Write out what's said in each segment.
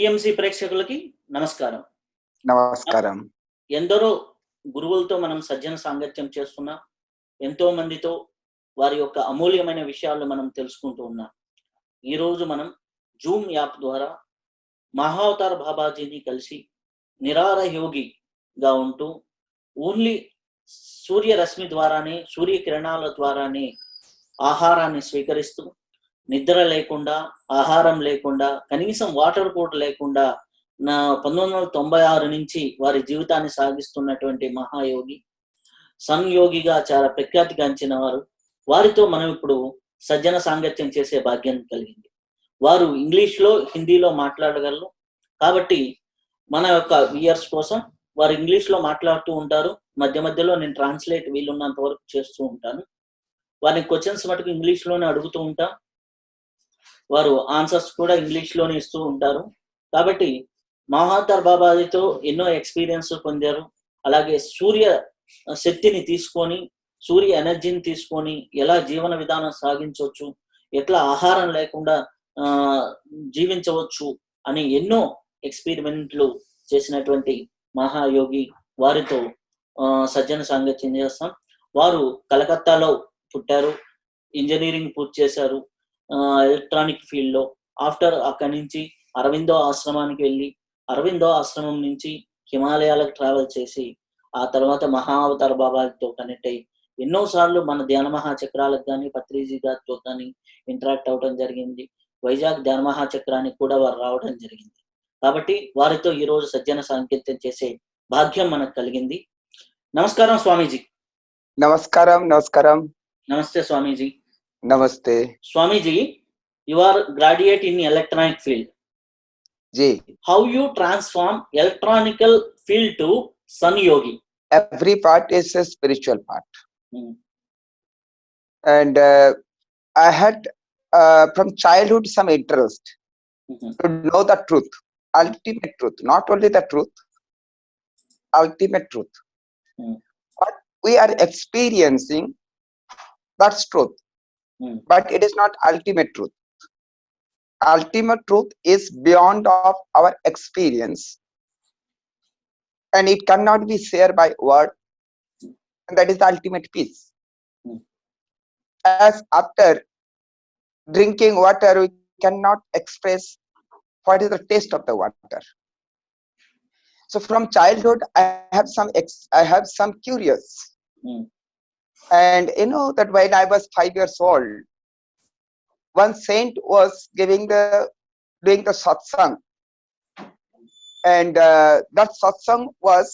TMC ప్రేక్షకులకి నమస్కారం. నమస్కారం. ఎందరో గురువులతో మనం సజ్జన సాంగత్యం చేస్తున్నాం. ఎంతో మందితో వారి యొక్క అమూల్యమైన విషయాలు మనం తెలుసుకుంటూ ఉన్నాం. ఈరోజు మనం జూమ్ యాప్ ద్వారా మహావతార్ బాబాజీని కలిసి నిరార యోగిగా ఉంటూ ఓన్లీ సూర్యరశ్మి ద్వారానే, సూర్యకిరణాల ద్వారానే ఆహారాన్ని స్వీకరిస్తూ నిద్ర లేకుండా, ఆహారం లేకుండా, కనీసం వాటర్ కూడా లేకుండా 1996 నుంచి వారి జీవితాన్ని సాగిస్తున్నటువంటి మహాయోగి, సన్ యోగిగా చాలా ప్రఖ్యాతిగాంచిన వారు. వారితో మనం ఇప్పుడు సజ్జన సాంగత్యం చేసే భాగ్యం కలిగింది. వారు ఇంగ్లీష్లో, హిందీలో మాట్లాడగలరు. కాబట్టి మన యొక్క వ్యూయర్స్ కోసం వారు ఇంగ్లీష్లో మాట్లాడుతూ ఉంటారు. మధ్య మధ్యలో నేను ట్రాన్స్లేట్ వీలున్నంత వరకు చేస్తూ ఉంటాను. వారిని క్వశ్చన్స్ మటుకు ఇంగ్లీష్లోనే అడుగుతూ ఉంటాం. వారు ఆన్సర్స్ కూడా ఇంగ్లీష్లోనే ఇస్తూ ఉంటారు. కాబట్టి మహావతార్ బాబాజీతో ఎన్నో ఎక్స్పీరియన్స్ పొందారు. అలాగే సూర్య శక్తిని తీసుకొని, సూర్య ఎనర్జీని తీసుకొని ఎలా జీవన విధానం సాగించవచ్చు, ఎట్లా ఆహారం లేకుండా జీవించవచ్చు అని ఎన్నో ఎక్స్పెరిమెంట్లు చేసినటువంటి మహాయోగి. వారితో సజ్జన సాంగత్యం చేస్తాం. వారు కలకత్తాలో పుట్టారు, ఇంజనీరింగ్ పూర్తి చేశారు ఎలక్ట్రానిక్ ఫీల్డ్లో. ఆఫ్టర్ అక్కడి నుంచి అరవిందో ఆశ్రమానికి వెళ్ళి, అరవిందో ఆశ్రమం నుంచి హిమాలయాలకు ట్రావెల్ చేసి, ఆ తర్వాత మహావతార్ బాబాతో కనెక్ట్ అయ్యి ఎన్నోసార్లు మన ధ్యాన మహాచక్రాలకు కానీ, పత్రిజీ గారితో కానీ ఇంటరాక్ట్ అవ్వడం జరిగింది. వైజాగ్ ధ్యాన మహాచక్రానికి కూడా వారు రావడం జరిగింది. కాబట్టి వారితో ఈరోజు సజ్జన సాంకేత్యం చేసే భాగ్యం మనకు కలిగింది. నమస్కారం స్వామీజీ. నమస్కారం. నమస్కారం. నమస్తే స్వామీజీ. నమస్తే స్వామీజీ. You are graduate in electronic field. Ji. How you transform electronical field to Sun Yogi? Every part is a spiritual part. And I had from childhood some interest to know the truth, ultimate truth, not only the truth, ultimate truth. What we are experiencing, that's truth. But it is not ultimate truth. Ultimate truth is beyond of our experience, and it cannot be shared by word, and that is the ultimate peace. As after drinking water, we cannot express what is the taste of the water. So from childhood I have some curious, and you know that when I was 5 years old, one saint was doing the satsang, and that satsang was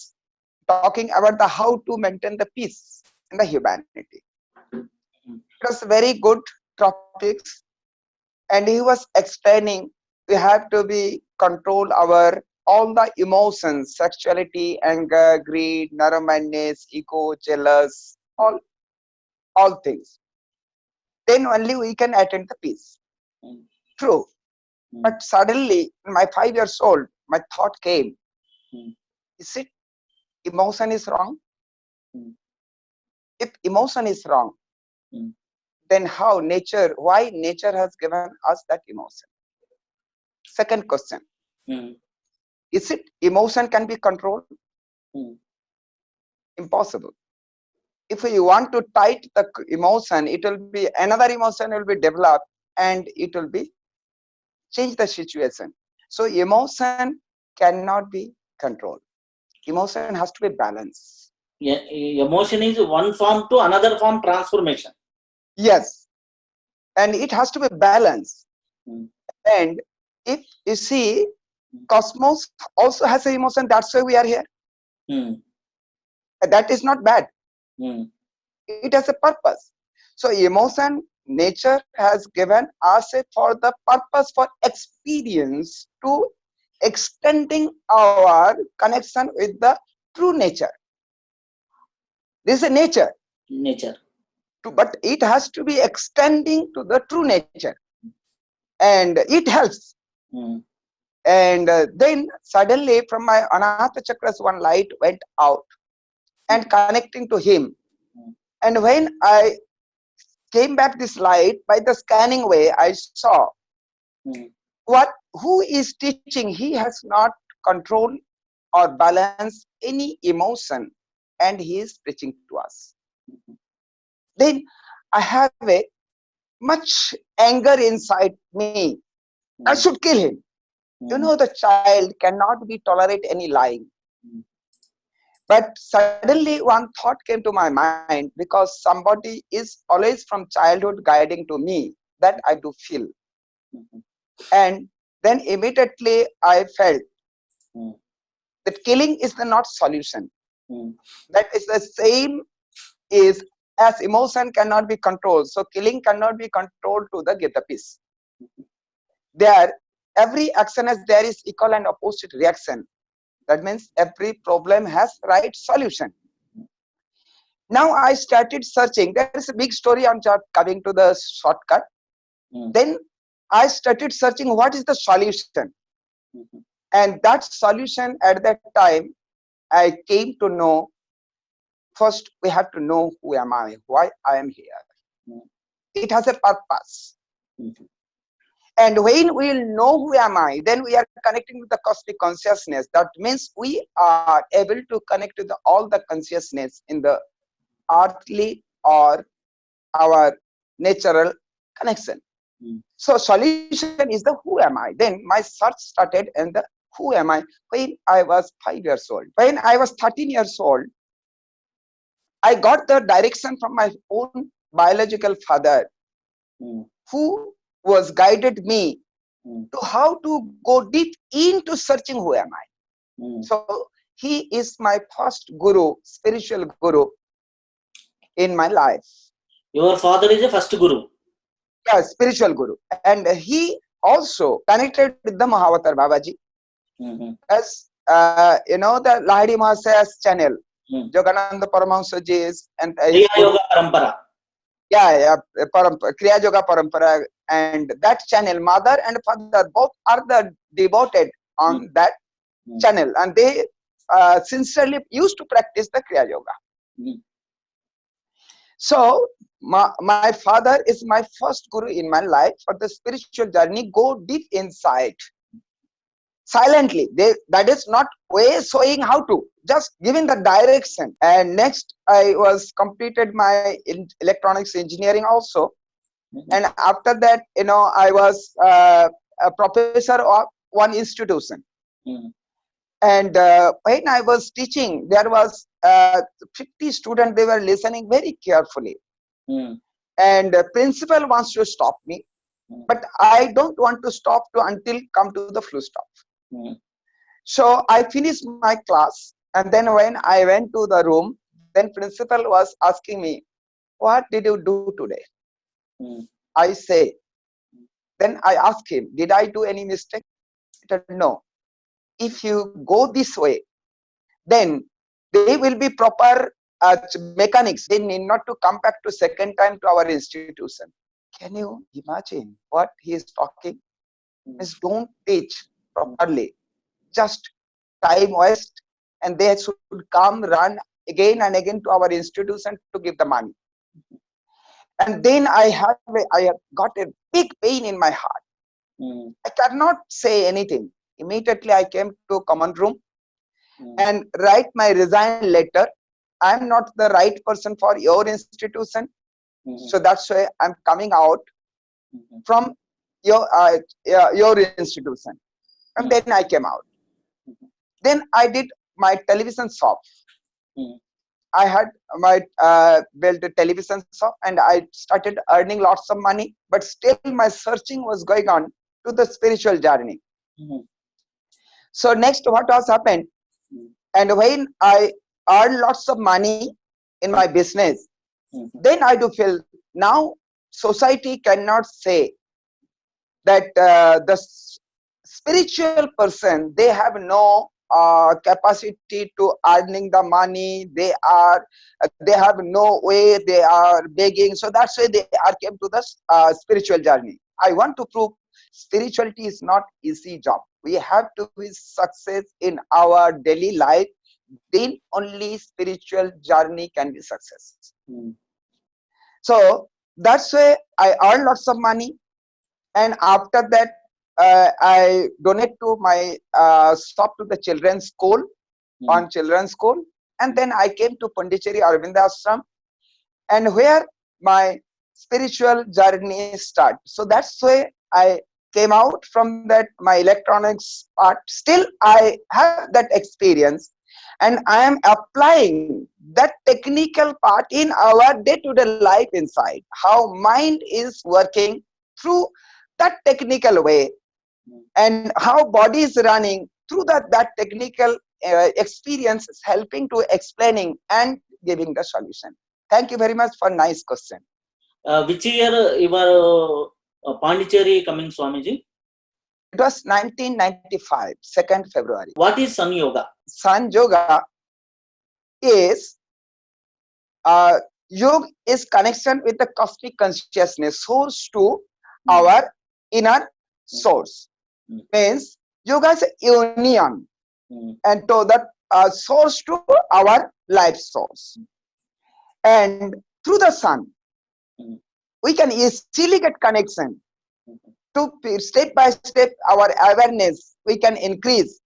talking about the how to maintain the peace in the humanity. It was very good topics, and he was explaining we have to be control our all the emotions, sexuality, anger, greed, narrow-mindedness, ego, jealous, all things. Then only we can attain the peace. True. But suddenly, in my 5 years old, my thought came, is it emotion is wrong? If emotion is wrong, then why nature has given us that emotion? Second question, is it emotion can be controlled? Impossible. If you want to tight the emotion, it will be another emotion will be developed, and it will be change the situation. So emotion cannot be controlled. Emotion has to be balanced. Yeah, emotion is one form to another form transformation. Yes, and it has to be balanced. And if you see, cosmos also has an emotion. That's why we are here. That is not bad. It has a purpose. So emotion, nature has given us for the purpose for experience, to extending our connection with the true nature. This is a nature. But it has to be extending to the true nature, and it helps. And then suddenly from my Anahata chakras, one light went out and connecting to him. And when I came back this light, by the scanning way, I saw what who is teaching, he has not control or balance any emotion, and he is preaching to us. Then I have a much anger inside me. I should kill him. You know, the child cannot be tolerate any lying. But suddenly one thought came to my mind, because somebody is always from childhood guiding to me, that I do feel. And then immediately I felt that killing is the not solution. That is the same is as emotion cannot be controlled, so killing cannot be controlled to the get the peace. There, every action as there is equal and opposite reaction. That means every problem has right solution. Now I started searching. There is a big story. I'm just coming to the shortcut. Then I started searching what is the solution. And that solution at that time, I came to know, first we have to know who am I, why I am here. It has a purpose. And when we will know who am I, then we are connecting with the cosmic consciousness. That means we are able to connect with all the consciousness in the earthly or our natural connection. So solution is the who am I. Then my search started in the who am I when I was 5 years old. When I was 13 years old, I got the direction from my own biological father, who was guided me to how to go deep into searching who am I. So he is my first guru, spiritual guru in my life. Your father is a first guru. Yeah, spiritual guru. And he also connected with the Mahavatar Babaji. As you know, the Lahiri Mahasaya's channel, Yogananda Paramahansa Ji's and his Kriya Yoga Parampara. Yeah, Kriya Yoga Parampara, and that channel, mother and father both are the devoted on that channel, and they sincerely used to practice the Kriya Yoga. So my father is my first guru in my life for the spiritual journey. Go deep inside, silently. That is not way showing how to, just giving the direction. And next I was completed my electronics engineering also. And after that, you know, I was a professor of one institution. And when I was teaching, there was 50 students. They were listening very carefully. And the principal wants to stop me, but I don't want to stop until come to the full stop. So I finished my class, and then when I went to the room, then principal was asking me, "What did you do today?" I say, then I asked him, "Did I do any mistake?" He said, "No. If you go this way, then they will be proper mechanics. They need not to come back to second time to our institution." Can you imagine what he is talking? Means don't teach properly, just time waste, and they should come run again and again to our institution to give the money. And then I have got a big pain in my heart. I cannot say anything. Immediately I came to common room and write my resign letter. I am not the right person for your institution, so that's why I'm coming out from your institution. And then I came out. Then I did my television shop. I had my built a television shop, and I started earning lots of money. But still, my searching was going on to the spiritual journey. So next, what was happened? And when I earn lots of money in my business, then I do feel now society cannot say that the spiritual person, they have no capacity to earning the money. They have no way, they are begging. So that's why they are came to the spiritual journey. I want to prove spirituality is not easy job. We have to be success in our daily life. Then only spiritual journey can be success. So that's why I earn lots of money. And after that, I donate to my shop to the children's school, on children's school, and then I came to Pondicherry Aurobindo Ashram, and where my spiritual journey start. So that's why I came out from that my electronics part. Still I have that experience, and I am applying that technical part in our day-to-day life inside, how mind is working through that technical way, and how body is running through that technical experience is helping to explaining and giving the solution. Thank you very much for nice question. Which year you are Pondicherry coming, Swamiji? It was 1995, 2nd February. What is Sun Yoga? Sun Yoga is yoga is connection with the cosmic consciousness source to our inner source. Means yoga is a union and to that source to our life source. And through the sun, we can easily get connection to step by step our awareness we can increase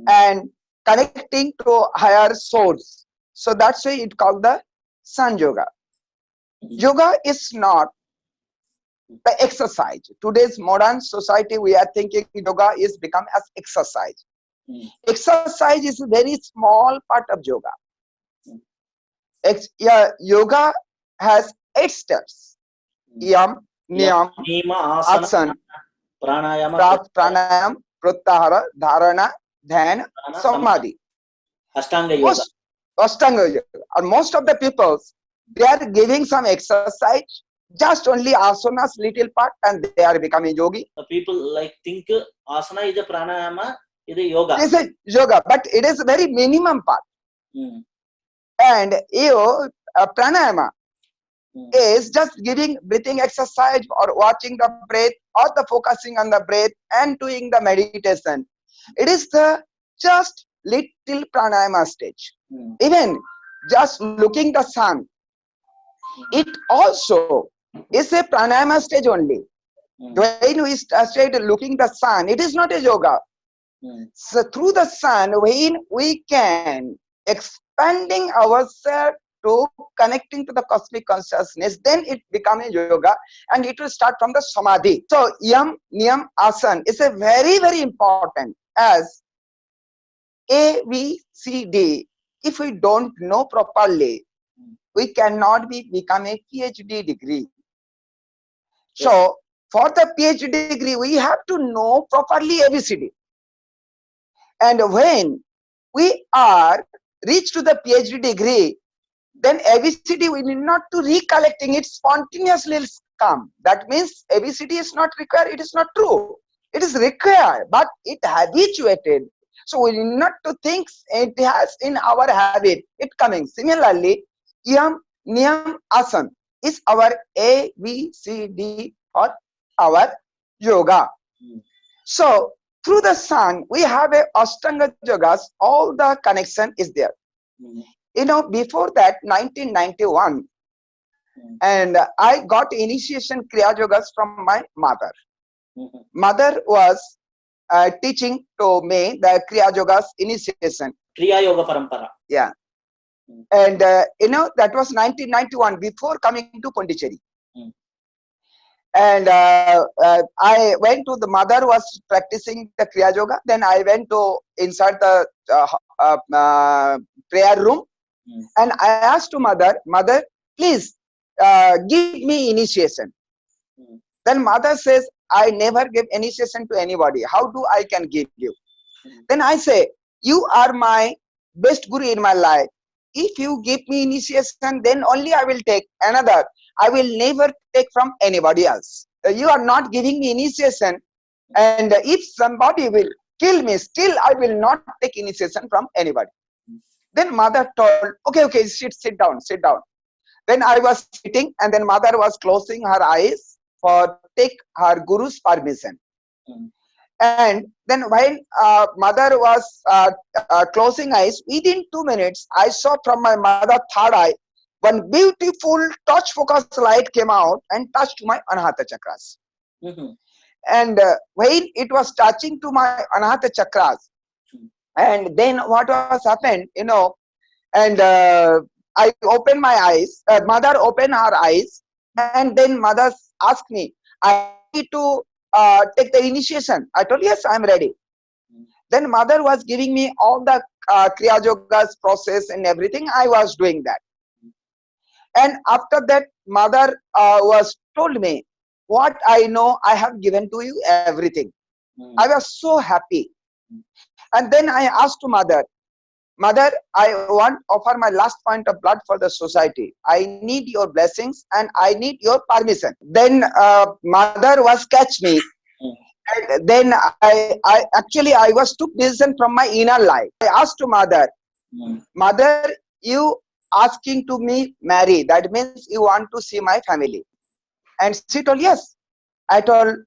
and connecting to higher source. So that's why it called the Sun Yoga. Yoga is not the exercise. Today's modern society, we are thinking yoga is become as exercise. Exercise is a very small part of yoga. Yoga has 8 steps. Yam, Niyam, Asana, Pranayam, Pratyahara, Dharana, Dhyana, Samadhi. Ashtanga Yoga. Ashtanga Yoga. And most of the people, they are giving some exercise, just only asanas little part, and they are becoming yogi. The people like think asana is a pranayama, is a yoga. It is a yoga, but it is a very minimum part. And pranayama is just giving breathing exercise or watching the breath or the focusing on the breath and doing the meditation. It is the just little pranayama stage. Even just looking the sun, it also is a pranayama stage only. When we started looking the sun, it is not a yoga. So through the sun, when we can expanding ourselves to connecting to the cosmic consciousness, then it becomes a yoga, and it will start from the samadhi. So yam, niyam, asan is a very, very important as A, B, C, D. If we don't know properly, we cannot become a PhD degree. So for the PhD degree, we have to know properly ABCD. And when we are reached to the PhD degree, then ABCD we need not to recollecting it, spontaneously come. That means ABCD is not required, it is not true. It is required, but it habituated. So we need not to think it has in our habit, it coming. Similarly, yam, niyam, asan is our ABCD or our yoga. So through the sun, we have a Ashtanga yogas, all the connection is there. You know, before that, 1991, and I got initiation Kriya Yogas from my mother. Mother was teaching to me the Kriya Yogas initiation. Kriya Yoga Parampara. Yeah. And you know, that was 1991, before coming to Pondicherry. And I went to the mother was practicing the Kriya Yoga. Then I went to inside the prayer room, and I asked to mother, please give me initiation. Then mother says, I never give initiation to anybody. How do I can give you? Then I say, you are my best guru in my life. If you give me initiation, then only I will take another. I will never take from anybody else. You are not giving me initiation, and if somebody will kill me, still I will not take initiation from anybody. Then mother told, okay, sit down. Then I was sitting, and then mother was closing her eyes for take her guru's permission. And then when mother was closing eyes, within 2 minutes, I saw from my mother third eye, one beautiful touch focus light came out and touched my Anahata chakras. And when it was touching to my anahata chakras, and then what was happened, and I opened my eyes. Mother opened her eyes, and then mother asked me, "I need to take the initiation." I told, "Yes, I'm ready." Then mother was giving me all the Kriya Yoga's process and everything. I was doing that. And after that, mother was told me, "What I know, I have given to you everything." I was so happy. And then I asked to mother, "Mother, I want offer my last point of blood for the society. I need your blessings and I need your permission." Then mother was catch me. And then I was took decision from my inner life. I asked to mother, "Mother, you asking to me marry, that means you want to see my family." And she told, "Yes." I told,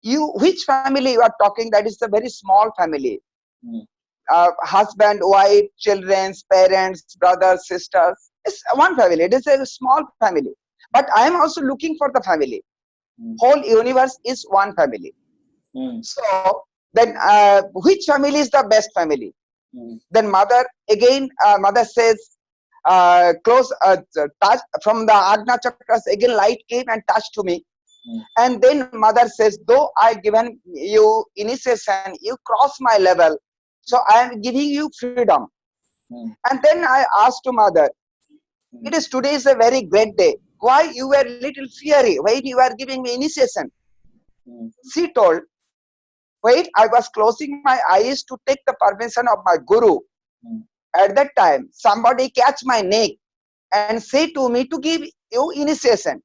"You, which family you are talking? That is a very small family. Husband, wife, children, parents, brothers, sisters. It's one family. It is a small family. But I am also looking for the family. Whole universe is one family." So then, which family is the best family? Then mother again, mother says, close, touch from the Agna chakras. Again, light came and touched to me. And then mother says, "Though I given you initiation, you cross my level. So I am giving you freedom." And then I asked to mother, "It is today is a very great day. Why you were little fiery when you are giving me initiation?" She told, "Wait, I was closing my eyes to take the permission of my guru. At that time, somebody catch my neck and say to me to give you initiation."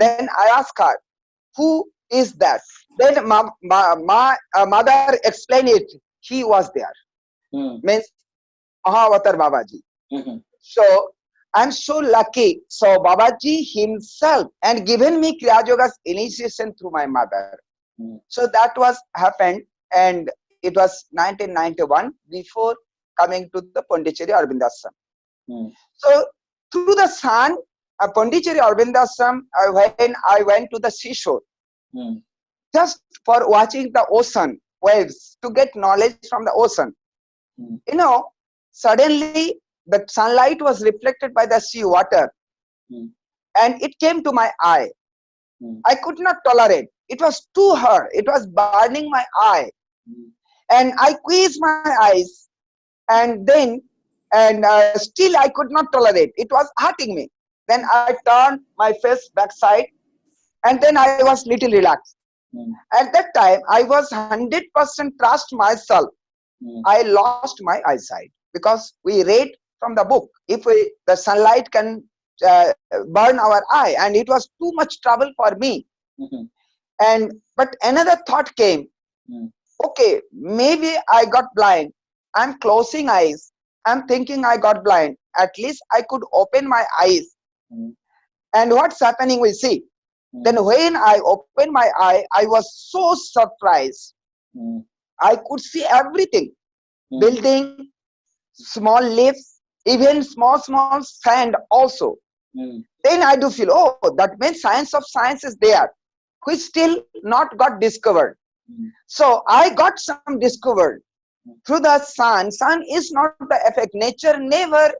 Then I asked her, "Who is that?" Then my mother explained it. He was there. Means Mahavatar Babaji. So I'm so lucky. So Babaji himself and given me Kriya Yoga's initiation through my mother. So that was happened, and it was 1991 before coming to the Pondicherry Arvindashram. So through the sun, Pondicherry Arvindashram, when I went to the seashore, just for watching the ocean waves to get knowledge from the ocean, suddenly the sunlight was reflected by the sea water, and it came to my eye. I could not tolerate. It was too hard. It was burning my eye, and I squeezed my eyes, and then still I could not tolerate. It was hurting me. Then I turned my face backside, and then I was little relaxed. At that time, I was 100% trust myself. I lost my eyesight because we read from the book. If the sunlight can burn our eye, and it was too much trouble for me. But another thought came. Okay, maybe I got blind. I'm closing eyes. I'm thinking I got blind. At least I could open my eyes. And what's happening, we see. Then when I opened my eye, I was so surprised. I could see everything. Building, small leaves, even small sand also. Then I do feel, oh, that means science is there, which still not got discovered. So I got some discovered through the sun. Sun is not the effect. Nature never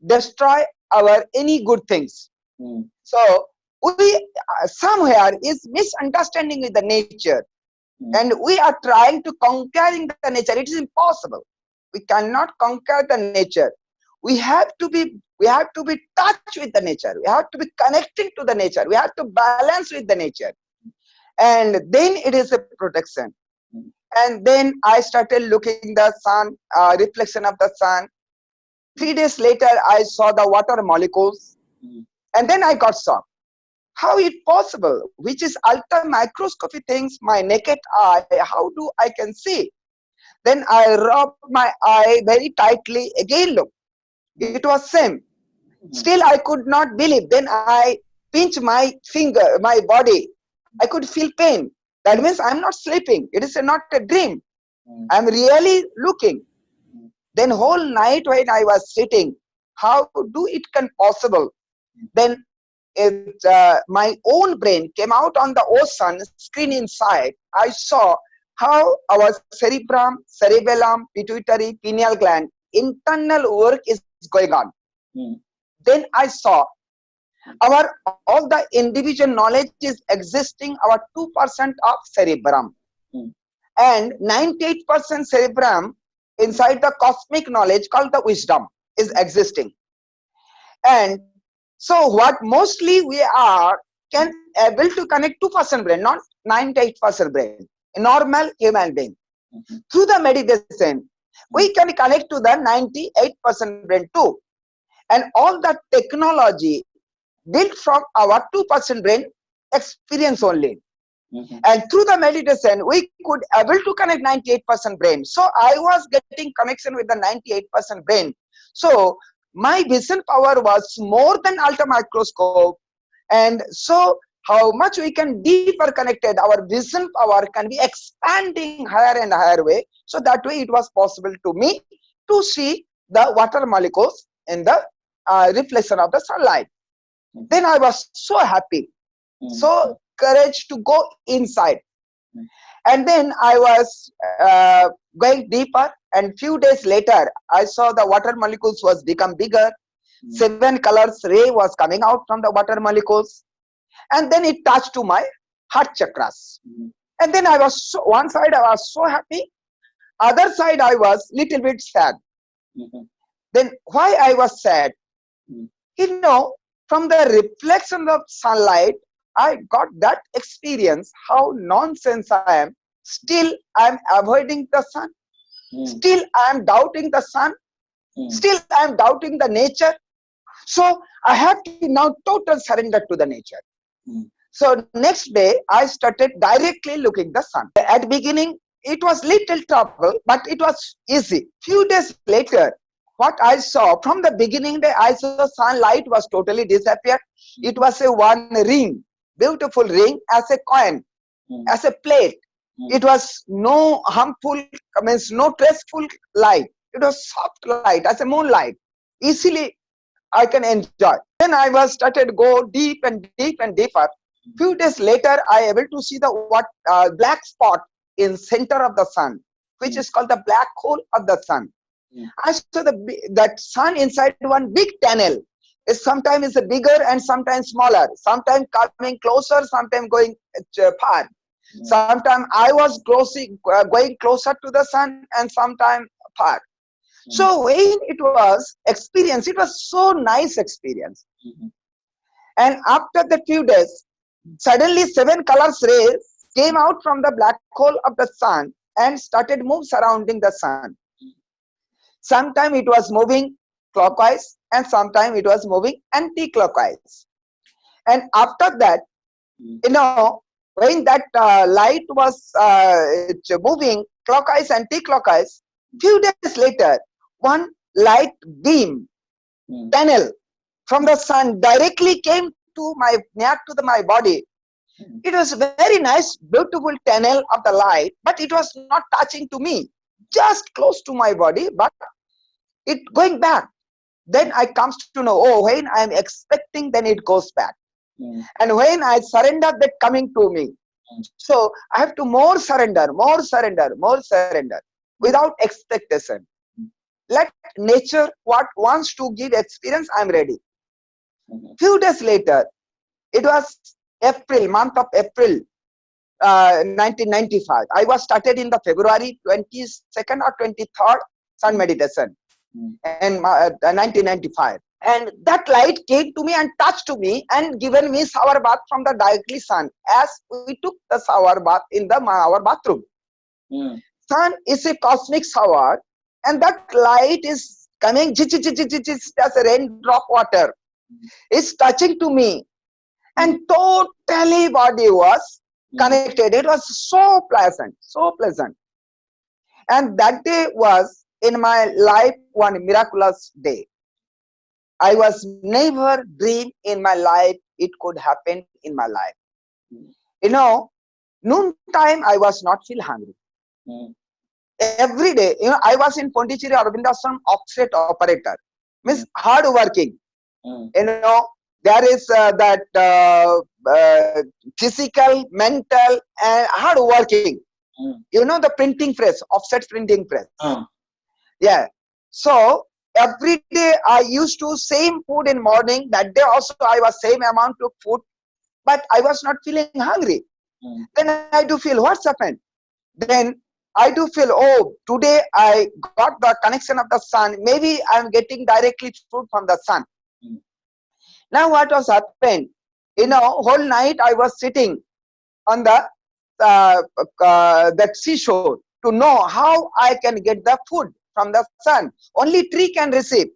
destroy our any good things. So we somewhere is misunderstanding with the nature, and we are trying to conquering the nature. It is impossible. We cannot conquer the nature. We have to be touched with the nature. We have to be connecting to the nature. We have to balance with the nature, and then it is a protection. And then I started looking the sun, reflection of the sun. 3 days later, I saw the water molecules, and then I got shocked. How it possible? Which is ultra microscopic things, my naked eye, how do I can see? Then I rubbed my eye very tightly. Again, look, it was same. Still, I could not believe. Then I pinched my finger, my body. I could feel pain. That means I'm not sleeping. It is not a dream. I'm really looking. Then whole night when I was sitting, how do it can possible? Then my own brain came out on the ocean screen inside, I saw how our cerebrum, cerebellum, pituitary, pineal gland, internal work is going on. Then I saw our all the individual knowledge is existing our 2% of cerebrum, and 98% cerebrum inside the cosmic knowledge called the wisdom is existing. And so what mostly we are can able to connect 2% brain, not 98% brain, a normal human being. Through the meditation, we can connect to the 98% brain too. And all the technology built from our 2% brain experience only. And through the meditation, we could able to connect 98% brain. So I was getting connection with the 98% brain. So my vision power was more than ultra microscope. And so how much we can deeper connected, our vision power can be expanding higher and higher way. So that way it was possible to me to see the water molecules in the reflection of the sunlight. Then I was so happy, so courage to go inside. And then I was going deeper, and few days later I saw the water molecules was become bigger. 7 colors ray was coming out from the water molecules, and then it touched to my heart chakras. And then I was so, one side I was so happy, other side I was little bit sad. Then why I was sad? You know, from the reflection of sunlight, I got that experience how nonsense I am. Still I am avoiding the sun. Still I am doubting the sun. Still I am doubting the nature. So I have to now total surrender to the nature. So next day I started directly looking the sun. At beginning it was little trouble, but it was easy. Few days later, what I saw from the beginning day, I saw sunlight was totally disappeared. It was a one ring, beautiful ring as a coin, as a plate. It was no harmful, means no stressful light. It was soft light as a moonlight. Easily I can enjoy. Then I was started go deep and deep and deeper. Few days later, I able to see the black spot in center of the sun, which is called the black hole of the sun. I saw that sun inside one big tunnel. Is sometimes is bigger and sometimes smaller. Sometimes coming closer, sometimes going far. Sometimes I was going closer to the sun and sometimes far. So when it was experience, it was so nice experience. And after the few days, suddenly 7 colors rays came out from the black hole of the sun and started move surrounding the sun. Sometime it was moving clockwise and sometime it was moving anti-clockwise. And after that, you know, when that light was moving clockwise and anti-clockwise, few days later, one light beam tunnel from the sun directly came to near to my body. It was very nice, beautiful tunnel of the light, but it was not touching to me, just close to my body, but it going back. Then I comes to know, oh, when I am expecting, then it goes back. And when I surrender, that coming to me. So I have to more surrender, without expectation. Let nature what wants to give experience, I am ready. Few days later, it was April, month of April 1995. I was started in the February 22nd or 23rd sun meditation in 1995. And that light came to me and touched to me and given me shower bath from the directly sun as we took the shower bath in our bathroom. Sun is a cosmic shower and that light is coming as a raindrop water. It's touching to me and totally body was connected. It was so pleasant, so pleasant. And that day was in my life one miraculous day. I was never dream in my life it could happen in my life. You know, noon time I was not feel hungry. Every day, you know, I was in Pondicherry Aurobindo Ashram offset operator, means hard working. You know, There is that physical, mental, and hard working. You know the printing press, offset printing press. Yeah. So every day I used to same food in morning. That day also I was same amount of food, but I was not feeling hungry. Then I do feel what's happened. Then I do feel, oh, today I got the connection of the sun. Maybe I'm getting directly food from the sun. Now what was happened? Whole night I was sitting on the seashore to know how I can get the food from the sun. Only tree can receive.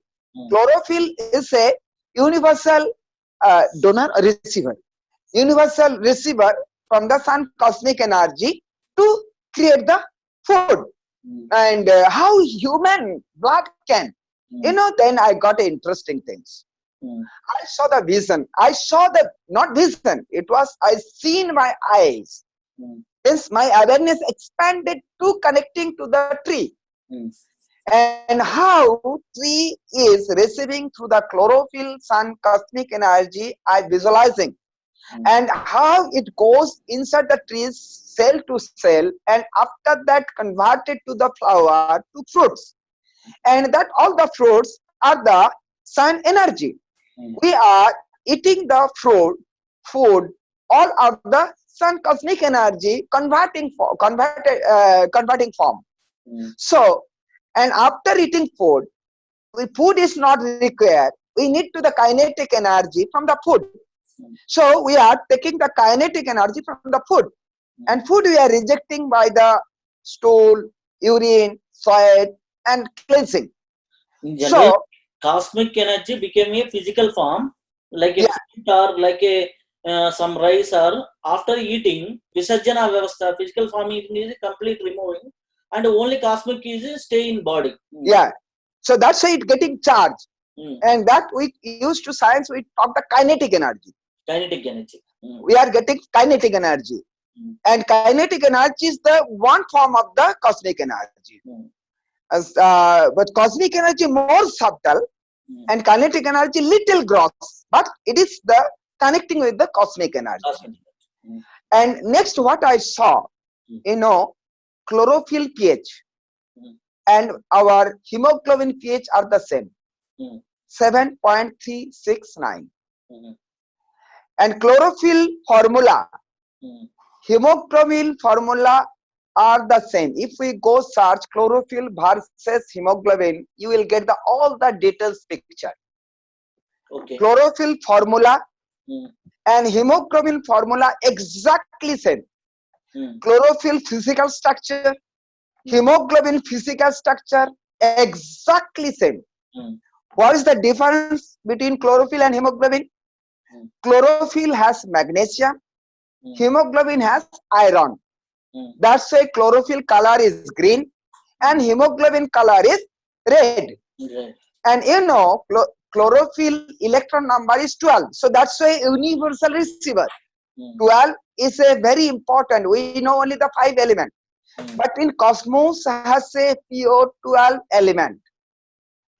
Chlorophyll is a universal donor or receiver. Universal receiver from the sun cosmic energy to create the food. And how human blood can. Then I got interesting things. I saw the vision. I saw the, not vision, it was, I seen my eyes. Hence my awareness expanded to connecting to the tree. And how tree is receiving through the chlorophyll sun cosmic energy, I visualizing. And how it goes inside the tree's cell to cell, and after that converted to the flower to fruits. And that all the fruits are the sun energy. We are eating the food, all of the sun cosmic energy converting form. So, and after eating food is not required. We need to the kinetic energy from the food. So we are taking the kinetic energy from the food, and food we are rejecting by the stool, urine, sweat, and cleansing. So cosmic energy became a physical form, like a fruit or like a some rice, or after eating visarjana vyavastha, physical form is complete removing, and only cosmic is stay in body. Yeah, so that's why it getting charged. And that we used to science, we talk the kinetic energy. We are getting kinetic energy. And kinetic energy is the one form of the cosmic energy. But cosmic energy more subtle, and kinetic energy little gross, but it is the connecting with the cosmic energy. And next what I saw, chlorophyll pH and our hemoglobin pH are the same, 7.369. And chlorophyll formula, hemoglobin formula are the same. If we go search chlorophyll versus hemoglobin, you will get all the details picture. Chlorophyll formula and hemoglobin formula exactly same. Chlorophyll physical structure, hemoglobin physical structure exactly same. What is the difference between chlorophyll and hemoglobin? Chlorophyll has magnesium, hemoglobin has iron. That's why chlorophyll color is green and hemoglobin color is red. And chlorophyll electron number is 12. So that's why universal receiver. 12 is a very important. We know only the 5 element. But in cosmos has a pure 12 element.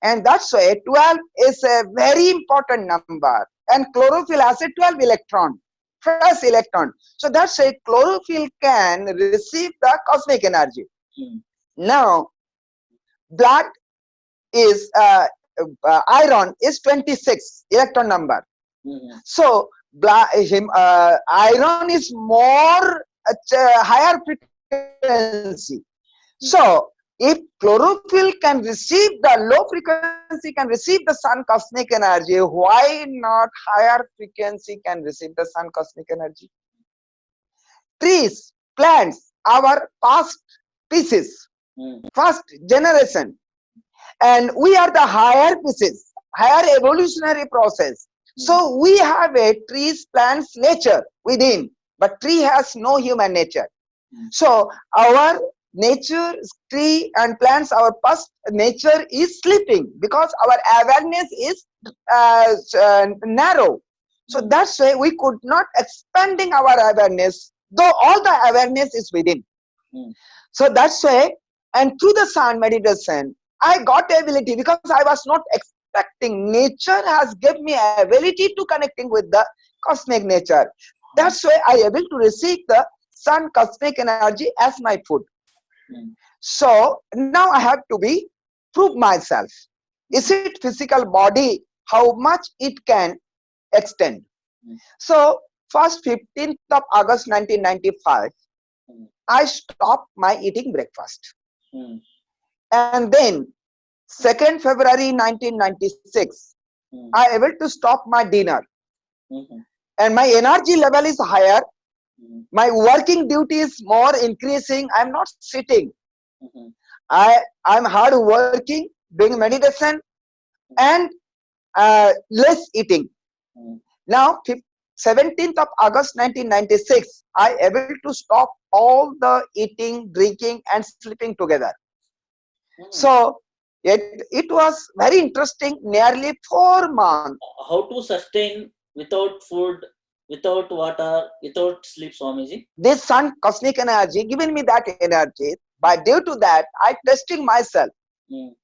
And that's why 12 is a very important number. And chlorophyll has a 12 electron. Fresh electron. So that's why chlorophyll can receive the cosmic energy. Now, blood is iron is 26 electron number. So iron is more higher frequency. So if chlorophyll can receive the low frequency, can receive the sun cosmic energy, why not higher frequency can receive the sun cosmic energy? Trees, plants, our past species, first generation, and we are the higher species, higher evolutionary process. So we have a trees, plants, nature within, but tree has no human nature. So our nature, tree and plants, our past nature is sleeping because our awareness is narrow. So that's why we could not expanding our awareness, though all the awareness is within. So that's why, and through the sun meditation, I got ability because I was not expecting. Nature has given me ability to connecting with the cosmic nature. That's why I able to receive the sun cosmic energy as my food. Mm. So now I have to be prove myself. Is it physical body? How much it can extend? Mm. So first 15th of August 1995, Mm. I stopped my eating breakfast. Mm. And then 2nd February 1996, Mm. I able to stop my dinner. Mhm. And my energy level is higher. Mm. My working duty is more increasing. I'm not sitting. Mhm. I'm hard working, doing meditation, and less eating. Mm. Now, 17th of August 1996, I able to stop all the eating, drinking, and sleeping together. Mm. So it was very interesting. Nearly 4 months. How to sustain without food, without water, without sleep, Swamiji? This sun cosmic energy giving me that energy. By due to that, I testing myself. Mm.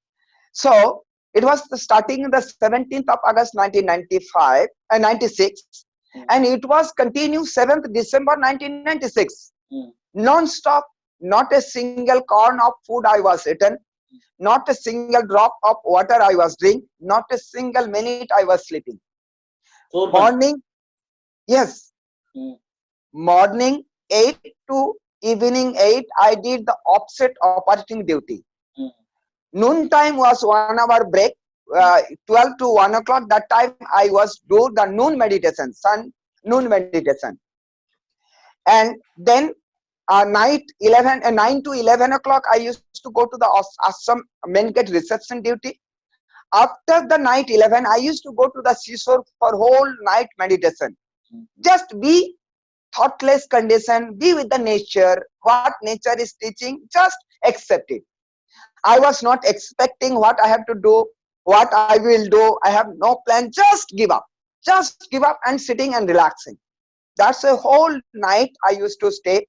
So it was starting in the 17th of August 1995 and 96, Mm. and it was continue 7th December 1996. Mm. Non-stop, not a single corn of food I was eaten, not a single drop of water I was drink, not a single minute I was sleeping. 4 months. Morning, yes, Mm. morning 8 to evening 8, I did the opposite operating duty. Mm. Noon time was 1 hour break. 12 to 1 o'clock, that time I was do the noon meditation, sun noon meditation. And then night 11 9 to 11 o'clock, I used to go to the ashram main gate reception duty. After the night 11, I used to go to the seashore for whole night meditation. Mm. Just be thoughtless condition, be with the nature. What nature is teaching, just accept it. I was not expecting what I have to do, what I will do. I have no plan. Just give up. Just give up and sitting and relaxing. That's a whole night I used to stay.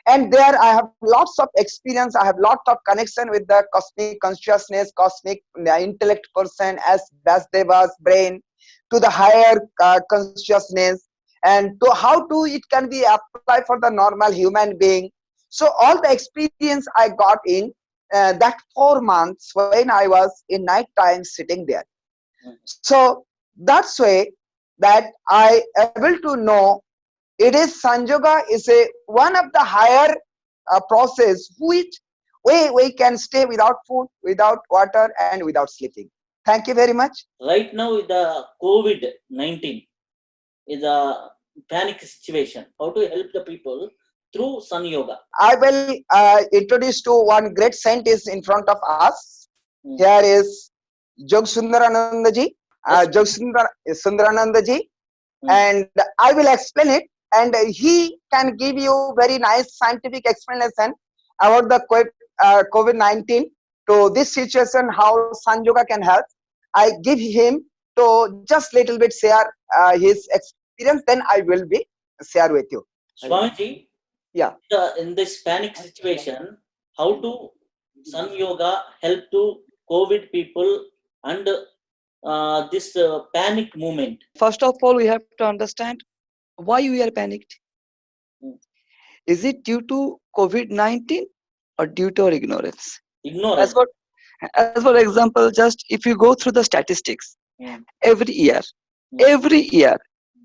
And there I have lots of experience. I have lots of connection with the cosmic consciousness, cosmic intellect person as Vasudeva's brain, to the higher consciousness, and to how to it can be applied for the normal human being. So all the experience I got in that 4 months when I was in night time sitting there. Mm. So that's way that I able to know it is Sanjoga is a one of the higher process which we can stay without food, without water, and without sleeping. Thank you very much. Right now, with the COVID-19 is a panic situation. How to help the people through Sun Yoga? I will introduce to one great scientist in front of us. Mm. Here is Jog Sundaranandaji, Yes. Jog Sundaranandaji, Mm. and I will explain it. And he can give you very nice scientific explanation about the COVID-19 to this situation, how Sun Yoga can help. I give him to just little bit share his experience, then I will be share with you. Swamiji, Yeah. in this panic situation, how to Sun Yoga help to COVID people and this panic movement? First of all, we have to understand why we are panicked. Mm. Is it due to COVID-19 or due to our ignorance? Ignorance. As for example, just if you go through the statistics, Mm. every year,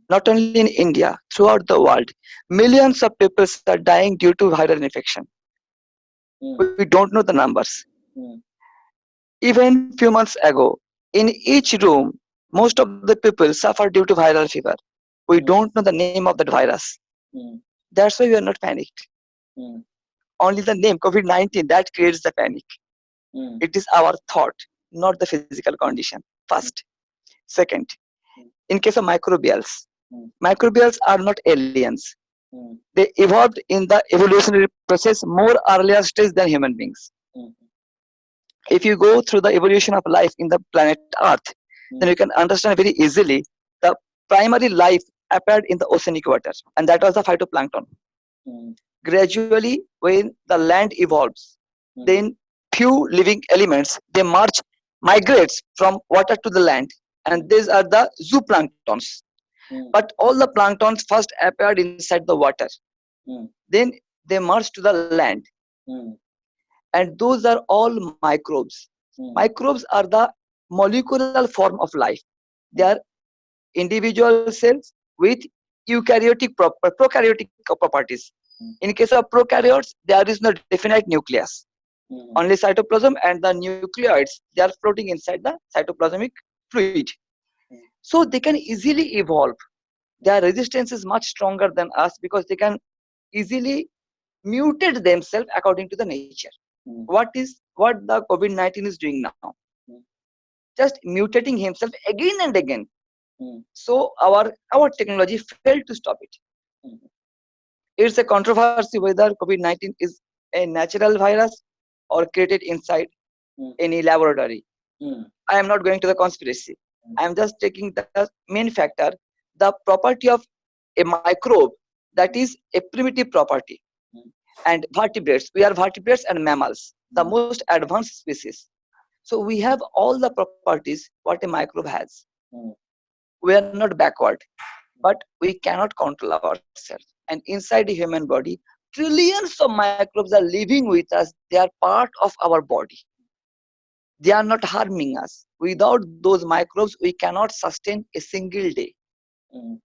not only in India, throughout the world, millions of people are dying due to viral infection. Mm. We don't know the numbers. Mm. Even few months ago, in each room, most of the people suffer due to viral fever. We Mm. don't know the name of that virus. Mm. That's why we are not panicked. Mm. Only the name COVID-19 that creates the panic. Mm. It is our thought, not the physical condition. First. Second, in case of microbials, Mm. microbials are not aliens. Mm. They evolved in the evolutionary process more earlier stage than human beings. Mm. If you go through the evolution of life in the planet Earth, then you can understand very easily the primary life appeared in the oceanic water, and that was the phytoplankton. Mm. Gradually, when the land evolves, Mm. then few living elements they merge migrates from water to the land, and these are the zooplanktons. Mm. But all the planktons first appeared inside the water, Mm. then they merged to the land, Mm. and those are all microbes. Mm. Microbes are the molecular form of life. They are individual cells with prokaryotic properties. Mm. In case of prokaryotes, there is no definite nucleus, Mm. only cytoplasm, and the nucleoids, they are floating inside the cytoplasmic fluid. Mm. So they can easily evolve. Their resistance is much stronger than us because they can easily mutate themselves according to the nature. Mm. What the COVID-19 is doing now? Mm. Just mutating himself again and again. Mm. So our technology failed to stop it. Mm. It's a controversy whether COVID-19 is a natural virus or created inside Mm. any laboratory. Mm. I am not going to the conspiracy. Mm. I am just taking the main factor, the property of a microbe, that is a primitive property. Mm. And vertebrates, we are vertebrates and mammals, the Mm. most advanced species. So we have all the properties what a microbe has. Mm. We are not backward, but we cannot control ourselves. And inside the human body, trillions of microbes are living with us. They are part of our body. They are not harming us. Without those microbes, we cannot sustain a single day. Mm.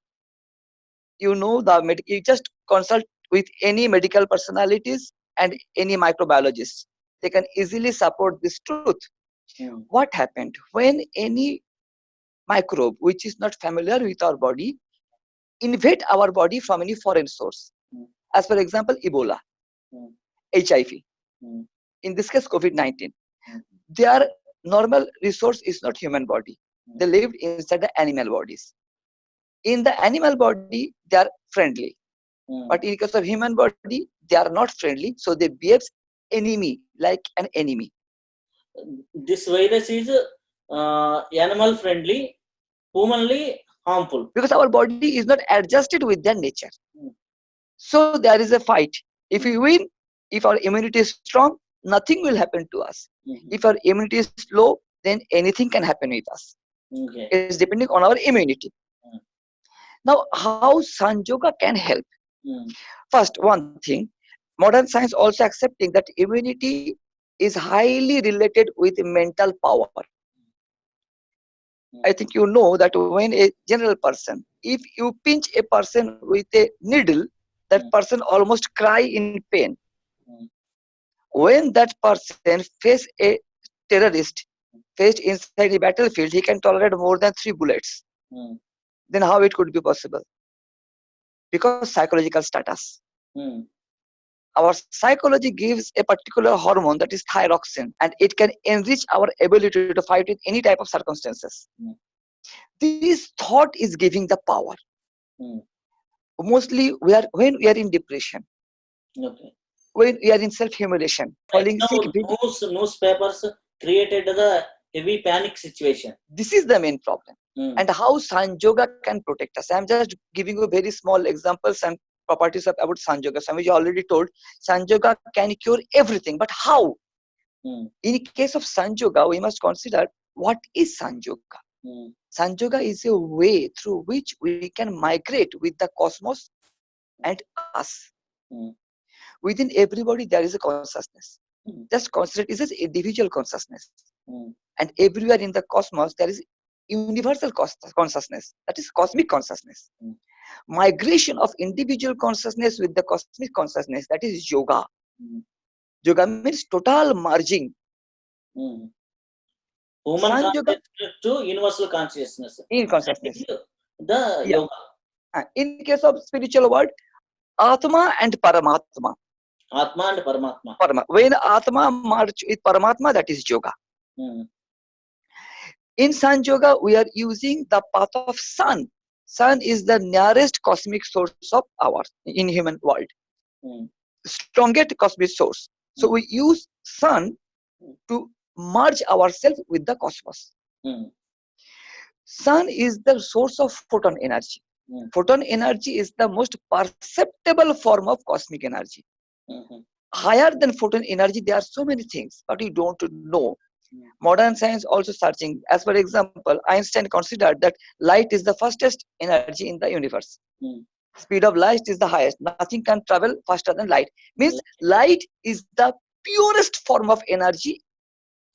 You know, you just consult with any medical personalities and any microbiologists. They can easily support this truth. Mm. What happened when any microbe which is not familiar with our body invade our body from any foreign source? Mm. As for example, Ebola, Mm. HIV, Mm. in this case COVID-19. Mm. Their normal resource is not human body. They Mm. lived inside the animal bodies. In the animal body, they are friendly. Mm. But in case of human body, they are not friendly. So they behave enemy, like an enemy. This virus is animal friendly, humanly harmful. Because our body is not adjusted with their nature. Mm. So there is a fight. If Mm. we win, if our immunity is strong, nothing will happen to us. Mhm. If our immunity is low, then anything can happen with us. Okay. It's depending on our immunity. Mm. Now, how Sanjoga can help? Mm. First, one thing, modern science also accepting that immunity is highly related with mental power. Mm. I think you know that when a general person, if you pinch a person with a needle, that Mm. person almost cry in pain. Mm. When that person face a terrorist, faced inside a battlefield, he can tolerate more than 3 bullets. Mm. Then how it could be possible? Because psychological status. Mm. Our psychology gives a particular hormone, that is thyroxine, and it can enrich our ability to fight with any type of circumstances. Mm. This thought is giving the power. Mm. Mostly when we are in depression, Okay. when we are in self-humiliation, Right falling now, sick, newspapers created the heavy panic situation. this is the main problem. Mm. And how Sanjoga can protect us. I'm just giving you very small examples and properties about Sanjoga. Swamiji already told Sanjoga can cure everything, but how? Mm. In case of Sanjoga, we must consider what is Sanjoga. Mm. Sanjoga is a way through which we can migrate with the cosmos and us. Mm. Within everybody, there is a consciousness. Mm. Just consider it as individual consciousness. Mm. And everywhere in the cosmos, there is universal consciousness, that is cosmic consciousness. Mm. Migration of individual consciousness with the cosmic consciousness, that is yoga. Mm. Yoga means total merging. Mm. Human Sanjoga consciousness to universal consciousness. in That is consciousness. the Yeah. yoga. In case of spiritual world, Atma and Paramatma. Atma and Paramatma. When Atma merge with Paramatma, that is yoga. Mm. In Sanjoga, we are using the path of sun. Sun is the nearest cosmic source of ours in human world. Mm. Strongest cosmic source. So we use sun to merge ourselves with the cosmos. Mm. Sun is the source of photon energy. Mm. Photon energy is the most perceptible form of cosmic energy. Mhm. Higher than photon energy, there are so many things, but we don't know. Modern science also searching. As for example, Einstein considered that light is the fastest energy in the universe. Mm. Speed of light is the highest. Nothing can travel faster than light. Means light is the purest form of energy.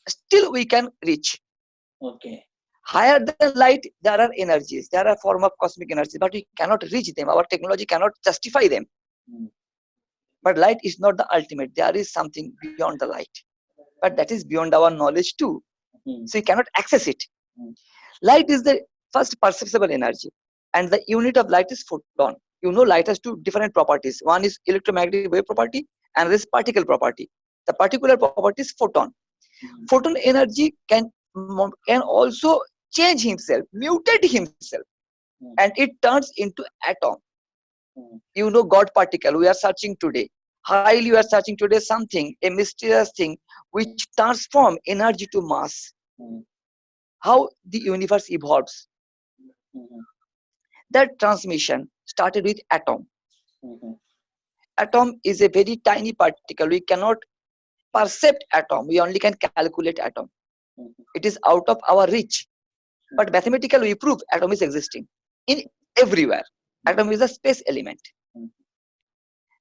Still we can reach. Okay. Higher than light, there are energies. There are form of cosmic energies, but we cannot reach them. Our technology cannot justify them. Mm. But light is not the ultimate. There is something beyond the light. But that is beyond our knowledge too. Mm. So you cannot access it. Mm. Light is the first perceptible energy, and the unit of light is photon. You know, light has two different properties. One is electromagnetic wave property, and this particle property. The particular property is photon. Mm. Photon energy can also change himself, mutate himself, Mm. and it turns into atom. Mm. You know, God particle we are searching today. Highly we are searching today something, a mysterious thing which transform energy to mass. Mm. How the universe evolves. Mhm. That transmission started with atom. Mhm. Atom is a very tiny particle. We cannot perceive atom. We only can calculate atom. Mhm. It is out of our reach. But mathematically we prove atom is existing in everywhere. Atom is a space element. Mhm.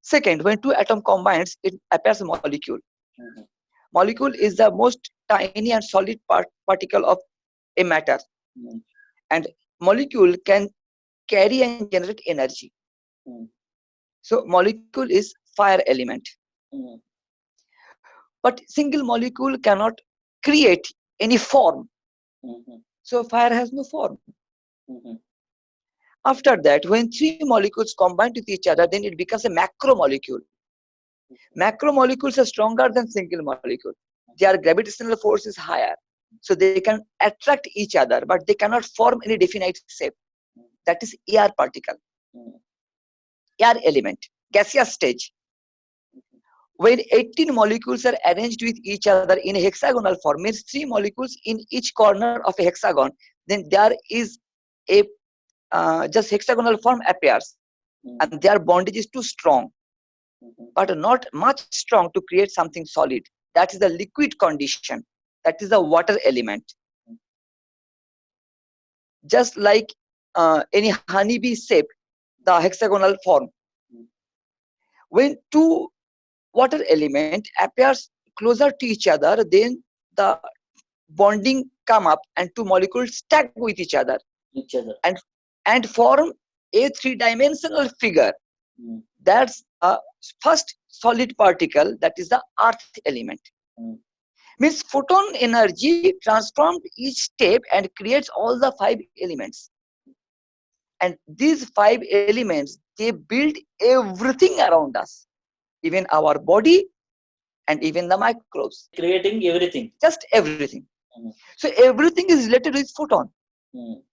Second, when two atom combines, it appears a molecule. Mhm. Molecule is the most tiny and solid particle of a matter. Mhm. And molecule can carry and generate energy. Mhm. So molecule is fire element. Mhm. But single molecule cannot create any form. Mhm. So fire has no form. Mhm. After that, when three molecules combine with each other, then it becomes a macromolecule. Macromolecules are stronger than single molecule. Their gravitational force is higher. So they can attract each other, but they cannot form any definite shape. That is air particle, Mhm. air element, gaseous stage. When 18 molecules are arranged with each other in a hexagonal form, means 3 molecules in each corner of a hexagon, then there is a just hexagonal form appears, Mhm. and their bondage is too strong, Mhm. but not much strong to create something solid. That is the liquid condition. That is the water element. Just like any honeybee shape, the hexagonal form. When two water element appears closer to each other, then the bonding come up and two molecules stack with each other Each other. and form a three-dimensional figure. Mhm. That's a first solid particle, that is the earth element. Mhm. Means photon energy transformed each step and creates all the 5 elements. And these 5 elements, they build everything around us, even our body and even the microbes, Creating everything. just everything. Mhm. So everything is related with photon. Mhm.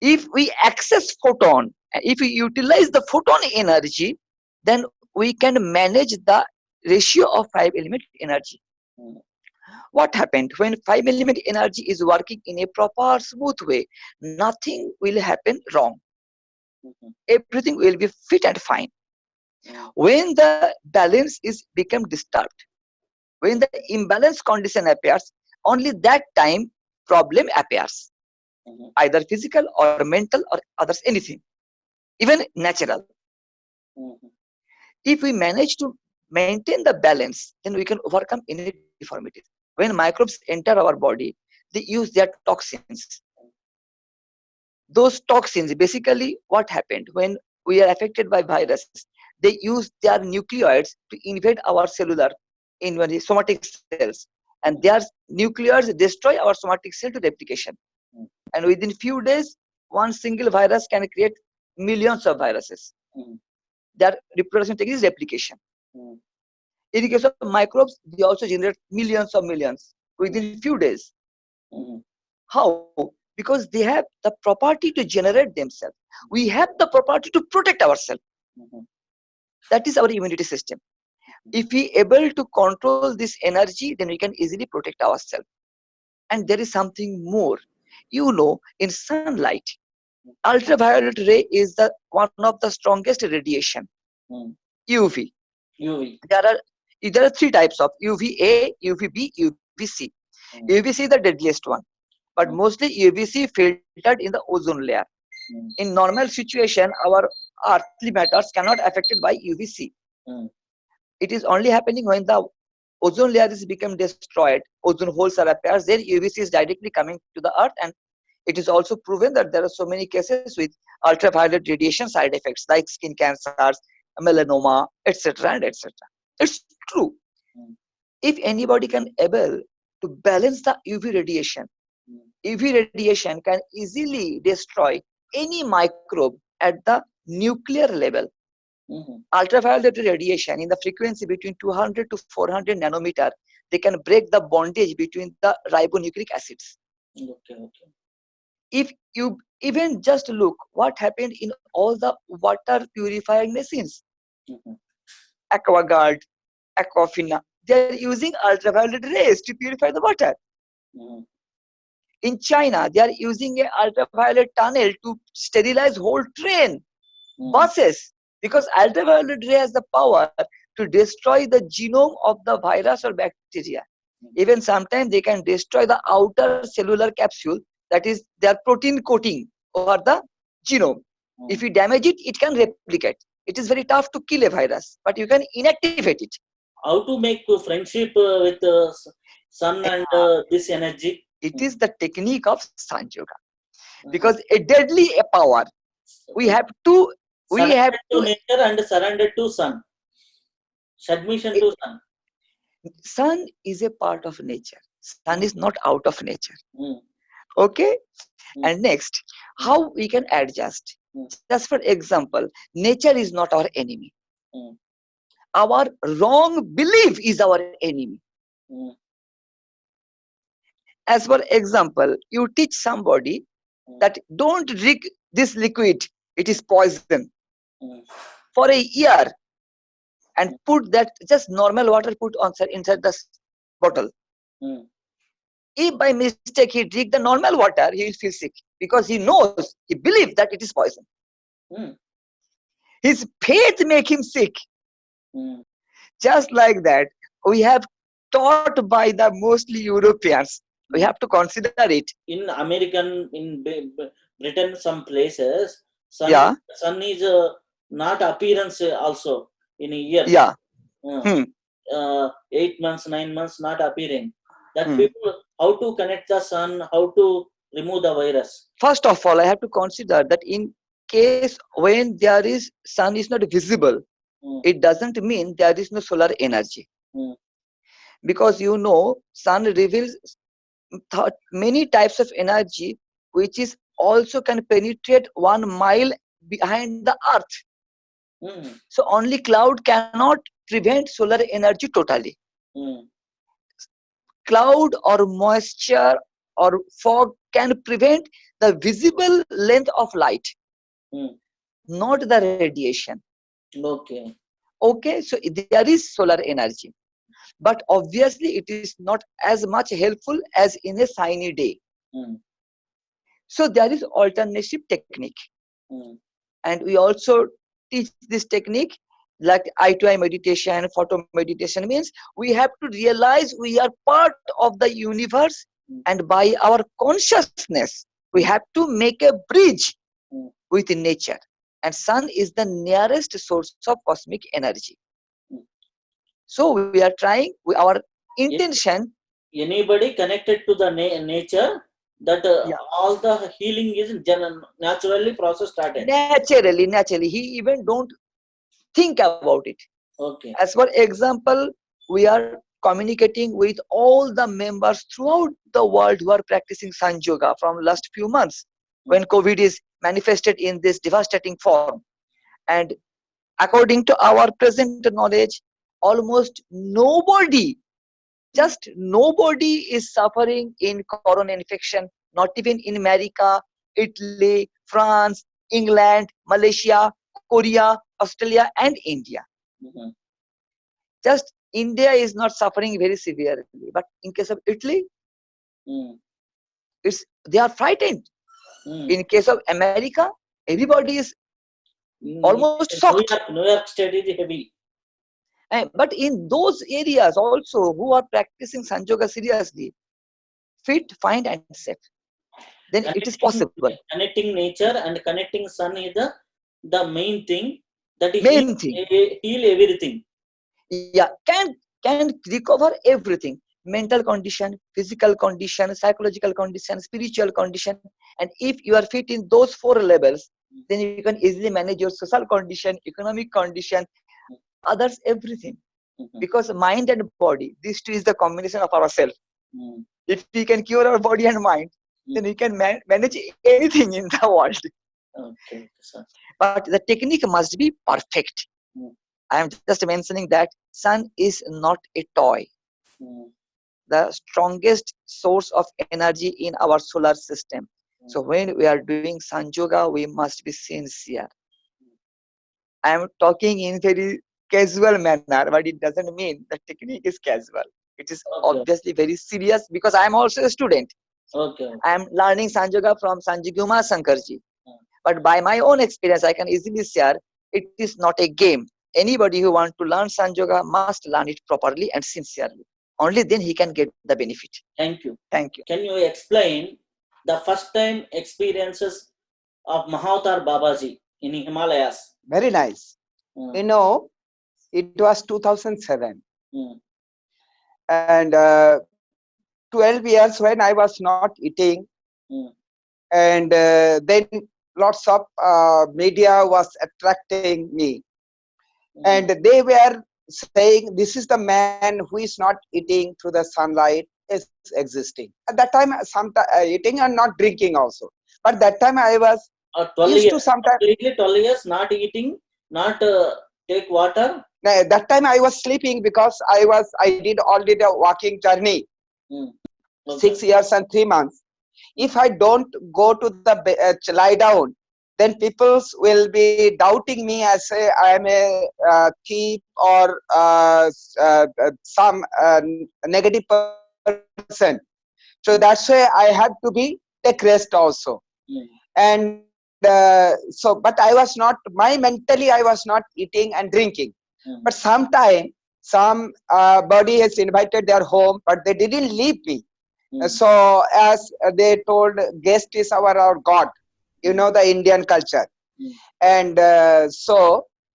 If we access photon, if we utilize the photon energy, then we can manage the ratio of 5 element energy. Mhm. What happened when 5 element energy is working in a proper smooth way? Nothing will happen wrong. Mhm. Everything will be fit and fine. Mhm. When the balance is become disturbed, when the imbalance condition appears, only that time problem appears, Mhm. either physical or mental or others, anything, even natural. Mhm. If we manage to maintain the balance, then we can overcome any deformities. When microbes enter our body, they use their toxins. Those toxins, basically what happened when we are affected by viruses, they use their nucleoids to invade our cellular in the somatic cells, and their nucleoids destroy our somatic cell to replication. Mhm. And within few days, one single virus can create millions of viruses. Mhm. Their reproduction technique is replication. Mhm. In the case of microbes, they also generate millions of millions within few days. Mhm. How? Because they have the property to generate themselves. We have the property to protect ourselves. Mhm. That is our immunity system. If we able to control this energy, then we can easily protect ourselves. And there is something more. You know, in sunlight, ultraviolet ray is the one of the strongest radiation. Mhm. UV. UV. There are 3 types of UVA, UVB, UVC. Mm. UVC is the deadliest one, but Mm. mostly UVC filtered in the ozone layer. Mm. In normal situation, our earthly matters cannot affected by UVC. Mm. It is only happening when the ozone layer is become destroyed, ozone holes are appears, then UVC is directly coming to the earth. And it is also proven that there are so many cases with ultraviolet radiation side effects like skin cancers, melanoma, etc. and etc. It's true. Mm. If anybody can able to balance the UV radiation, Mm. UV radiation can easily destroy any microbe at the nuclear level. Mhm. Ultraviolet radiation in the frequency between 200 to 400 nanometer, they can break the bondage between the ribonucleic acids. Okay, okay. If you even just look what happened in all the water purifying machines, Mhm. AquaGuard, Aquafina, they are using ultraviolet rays to purify the water. Mhm. In China, they are using a ultraviolet tunnel to sterilize whole train, Mm. buses, because ultraviolet ray has the power to destroy the genome of the virus or bacteria. Even sometimes they can destroy the outer cellular capsule, that is their protein coating over the genome. If Mm. you damage it, it can replicate. It is very tough to kill a virus, but you can inactivate it. How to make friendship with sun and this energy? It Mm. is the technique of San Yoga, Mhm. because a deadly a power. We have to Surrender to nature and surrender to sun. Submission to sun. sun is a part of nature. Sun Mm. is not out of nature. Mm. Okay. Mm. And next, how we can adjust. Mm. Just for example, nature is not our enemy. Mm. Our wrong belief is our enemy. Mm. As for example, you teach somebody Mm. that don't drink this liquid, it is poison, Mm. for a year, and Mm. put that just normal water put on inside the bottle. Mm. If by mistake he drink the normal water, he will feel sick, because he knows, he believes that it is poison. Mm. His faith make him sick. Mm. Just like that, we have taught by the mostly Europeans. We Mm. have to consider it. In American, in Britain, some places, Yeah, sun is not appearance also in a year. yeah. Uh, Hmm. 8 months, 9 months not appearing. That Hmm. people, how to connect the sun, how to remove the virus. First of all, I have to consider that in case when there is sun is not visible, Mm. it doesn't mean there is no solar energy, Mm. because sun reveals many types of energy which is also can penetrate 1 mile behind the earth. Mm. So only cloud cannot prevent solar energy totally. Mm. Cloud or moisture or fog can prevent the visible length of light, Mm. not the radiation. Okay. Okay, so there is solar energy, but obviously it is not as much helpful as in a sunny day. Mm. So there is alternative technique, Mm. and we also teach this technique like eye to eye meditation, photo meditation. Means we have to realize we are part of the universe, Mm. and by our consciousness we Mm. have to make a bridge Mm. with nature, and sun is the nearest source of cosmic energy. Mm. So we are trying with our If intention. anybody connected to the nature, that Yeah, all the healing is naturally process started. naturally he even don't think about it. Okay. As for example, we are communicating with all the members throughout the world who are practicing San Yoga from last few months, when COVID is manifested in this devastating form. And according to our present knowledge, almost nobody, just nobody is suffering in corona infection, not even in America, Italy, France, England, Malaysia, Korea, Australia, and India. Mm-hmm. Just India is not suffering very severely, but in case of Italy, Mm. they are frightened. Mm. In case of America, everybody is almost shocked. New York State is heavy. But in those areas also who are practicing Sanjoga seriously, fit, fine, and safe. Then it is Connecting, possible. connecting nature and connecting sun is the main thing that Main thing. heal everything. Yeah, can recover everything: mental condition, physical condition, psychological condition, spiritual condition. And if you are fit in those four levels, then you can easily manage your social condition, economic condition, others, everything. Mhm. Because mind and body, these two is the combination of ourself. Mm. If we can cure our body and mind, then we can manage anything in the world. Okay, sir. But the technique must be perfect. Mm. I am just mentioning that sun is not a toy. Mm. The strongest source of energy in our solar system. So when we are doing Sun Yoga, we must be sincere. I am talking in very casual manner, but it doesn't mean the technique is casual. It is Okay. obviously very serious because I am also a student. Okay. I am learning Sun Yoga from Sanjay Kumar Sankarji. Mm. But by my own experience, I can easily share it is not a game. Anybody who wants to learn Sun Yoga must learn it properly and sincerely. Only then he can get the benefit. Thank you. Thank you. Can you explain the first time experiences of Mahavatar Babaji in Himalayas? Very nice. Mm. You know, it was 2007. Mm. And 12 years when I was not eating. Mm. And then lots of media was attracting me. Mm. And they were saying, this is the man who is not eating through the sunlight is existing. At that time, eating and not drinking also. But that time I was 12 used years. to sometimes. Completely 12 years, not eating, not take water. That time I was sleeping because I did already the walking journey. Mm. Okay. 6 years and 3 months. If I don't go to the lie down, then people will be doubting me as I am a thief or some negative person. So that's why I had to be take rest also. Mm. And so, but I was not, mentally I was not eating and drinking. Mm. But sometime some body has invited their home, but they didn't leave me. Mm. So as they told, guest is our God, you know, the Indian culture. Mm.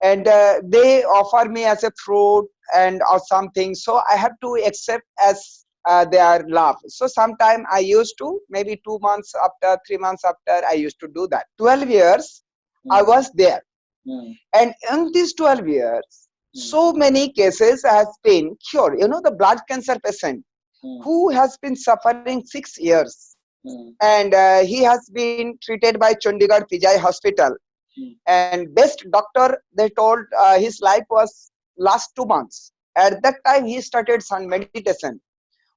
And they offer me as a fruit and or something, so I have to accept as their love. So sometime I used to, maybe 2 months after, 3 months after, I used to do that. 12 years I was there. Mm. And in these 12 years, so many cases has been cured. You know, the blood cancer patient who has been suffering 6 years, and he has been treated by Chandigarh Vijay Hospital. And best doctor, they told his life was last 2 months. At that time he started sun meditation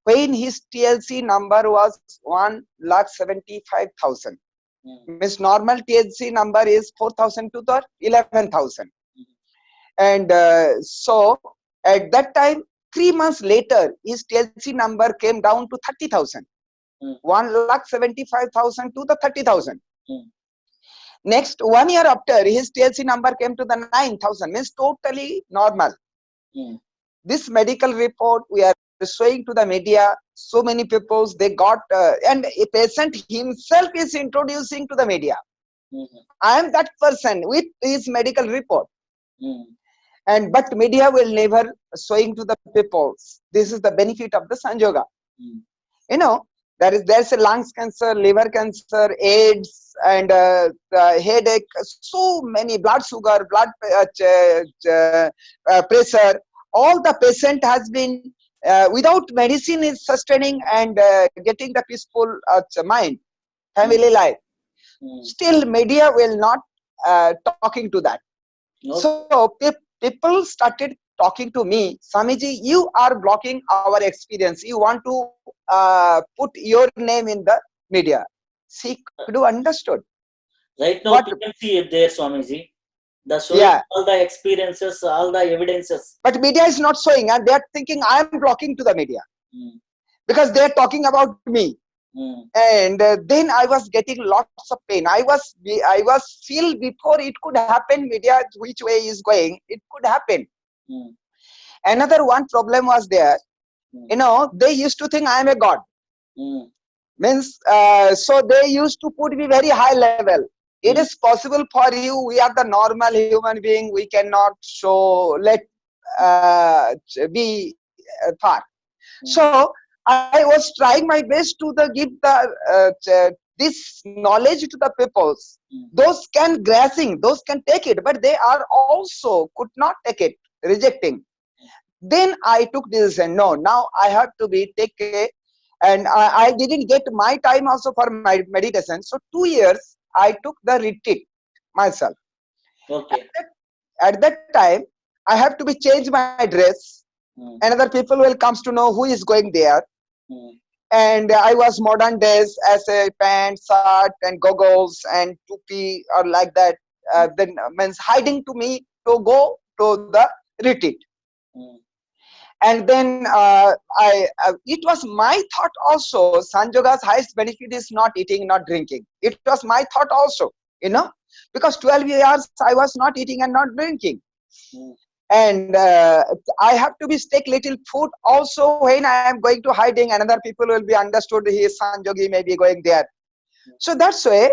when his TLC number was 1,75,000. Means normal TLC number is 4,000 to 11,000. And so at that time, 3 months later, his TLC number came down to 30,000. 1,75,000 to the 30,000. Next 1 year after, his TLC number came to the 9,000. Means totally normal. This medical report we are showing to the media. So many people they got, and a patient himself is introducing to the media. I am that person with his medical report. And but media will never showing to the people. This is the benefit of the Sun Yoga. You know, there's a lungs cancer, liver cancer, AIDS, and headache. So many, blood sugar, blood pressure. All the patient has been without medicine is sustaining and getting the peaceful mind, family life. Still, media will not talking to that. So people started talking to me, Swamiji, you are blocking our experience. You want to put your name in the media. See, could you understood? Right now, What? you can see it there, Swamiji. The showing all the experiences, all the evidences. But media is not showing, and they are thinking I am blocking to the media because they are talking about me. And then I was getting lots of pain. I was feel before it could happen. Media, which way is going, it could happen. Another one problem was there. You know, they used to think I am a god. Means, so they used to put me very high level. It is possible for you. We are the normal human being. We cannot let be far. So I was trying my best to give this knowledge to the peoples. Those can grasping, those can take it, but they are also could not take it, rejecting. Then I took decision. No, now I have to be take a, and I didn't get my time also for my meditation. So 2 years I took the retreat myself. Okay. At that time, I have to be change my dress. Another people will comes to know who is going there. And I was modern days as a pant, shirt, and goggles and toupee or like that. Then means hiding to me to go to the retreat. And then it was my thought also. Sanjoga's highest benefit is not eating, not drinking. It was my thought also, because 12 years I was not eating and not drinking. And I have to be take little food also when I am going to hiding. Another people will be understood he is Sanjogi, maybe going there. So that's why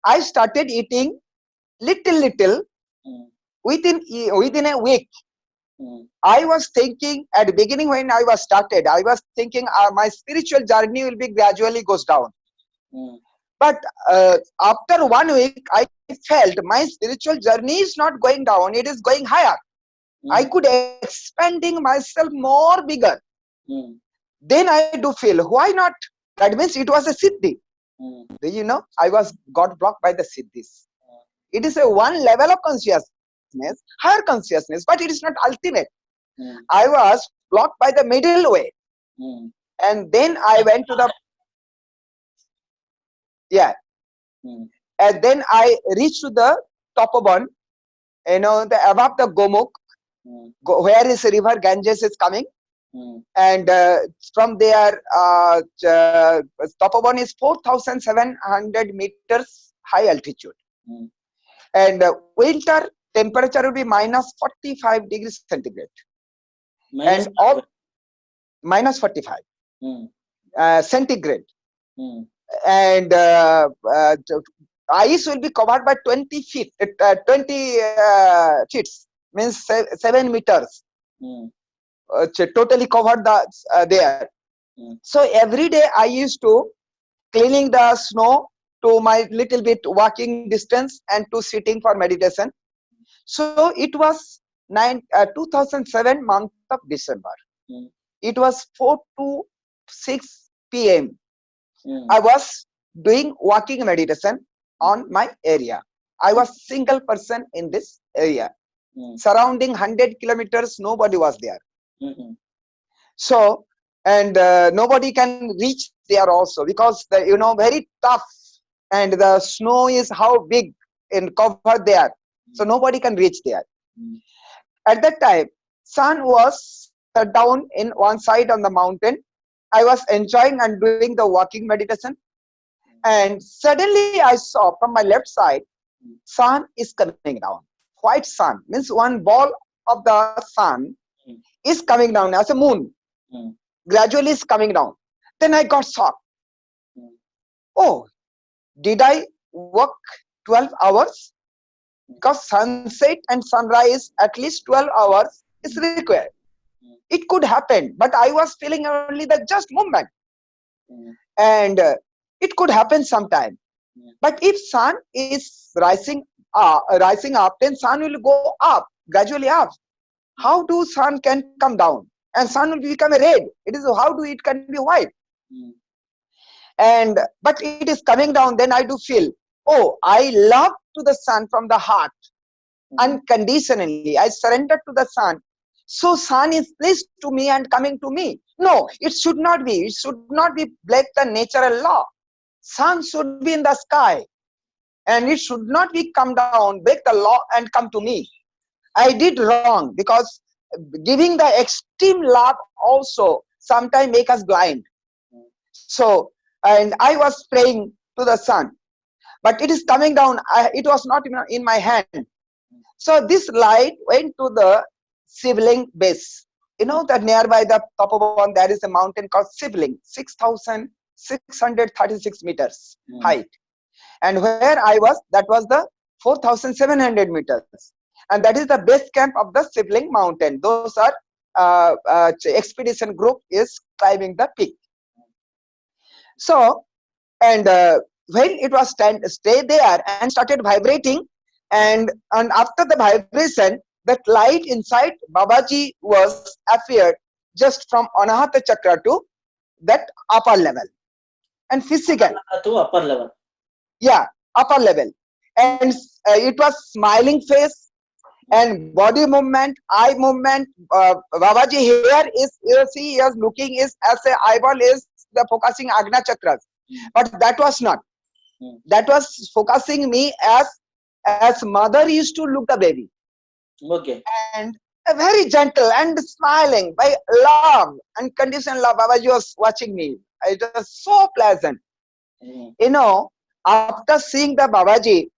I started eating little within a week. I was thinking at the beginning when I was started, I was thinking my spiritual journey will be gradually goes down. But after 1 week, I felt my spiritual journey is not going down; it is going higher. I could expanding myself more bigger. Then I do feel why not? That means it was a siddhi. I was got blocked by the siddhis. It is a one level of consciousness, higher consciousness, but it is not ultimate. I was blocked by the middle way. And then I went to the and then I reached to the Tapovan, the above the Gomukh, where is river Ganges is coming. And from there, Tapovan is 4,700 meters high altitude. And winter temperature will be minus 45 degrees centigrade. And all minus 45 centigrade. And ice will be covered by 20 feet, 20 feet, means 7 meters. Totally covered there. So every day I used to cleaning the snow to my little bit walking distance and to sitting for meditation. So it was 2007 month of December. It was 4 to 6 p.m. I was doing walking meditation on my area. I was single person in this area. Surrounding 100 kilometers, nobody was there. So, and nobody can reach there also because the very tough, and the snow is how big and covered there. So nobody can reach there. At that time, sun was down in one side on the mountain. I was enjoying and doing the walking meditation. And suddenly I saw from my left side, sun is coming down. White sun means one ball of the sun is coming down as a moon. Gradually is coming down. Then I got shocked. Oh, did I work 12 hours? Because sunset and sunrise at least 12 hours is required. It could happen, but I was feeling only the just movement. And it could happen sometime. But if sun is rising up, then sun will go up, gradually up. How do sun can come down? And sun will become a red. It is how do it can be white? And but it is coming down, then I do feel, oh, I love to the sun from the heart. Unconditionally, I surrender to the sun. So sun is pleased to me and coming to me. No, it should not be. It should not be break the natural law. Sun should be in the sky. And it should not be come down, break the law and come to me. I did wrong because giving the extreme love also sometimes make us blind. So, and I was praying to the sun, but it is coming down. It was not in my hand. So this light went to the Sibling base. That nearby the top of one, there is a mountain called Sibling, 6,000 636 meters Mm. height. And where I was, that was the 4,700 meters. And that is the base camp of the Sibling Mountain. Those are expedition group is climbing the peak. So, and when it was stay there and started vibrating, and after the vibration, that light inside Babaji was appeared just from Anahata Chakra to that upper level and physical. To upper level. Yeah, upper level. And it was smiling face and body movement, eye movement. Babaji here is, you see, is looking is as a eyeball is the focusing Agna chakras, but that was not. That was focusing me as mother used to look the baby. Okay. And very gentle and smiling by love, unconditional love. Babaji was watching me. It was so pleasant. Mm. You know, after seeing the Babaji,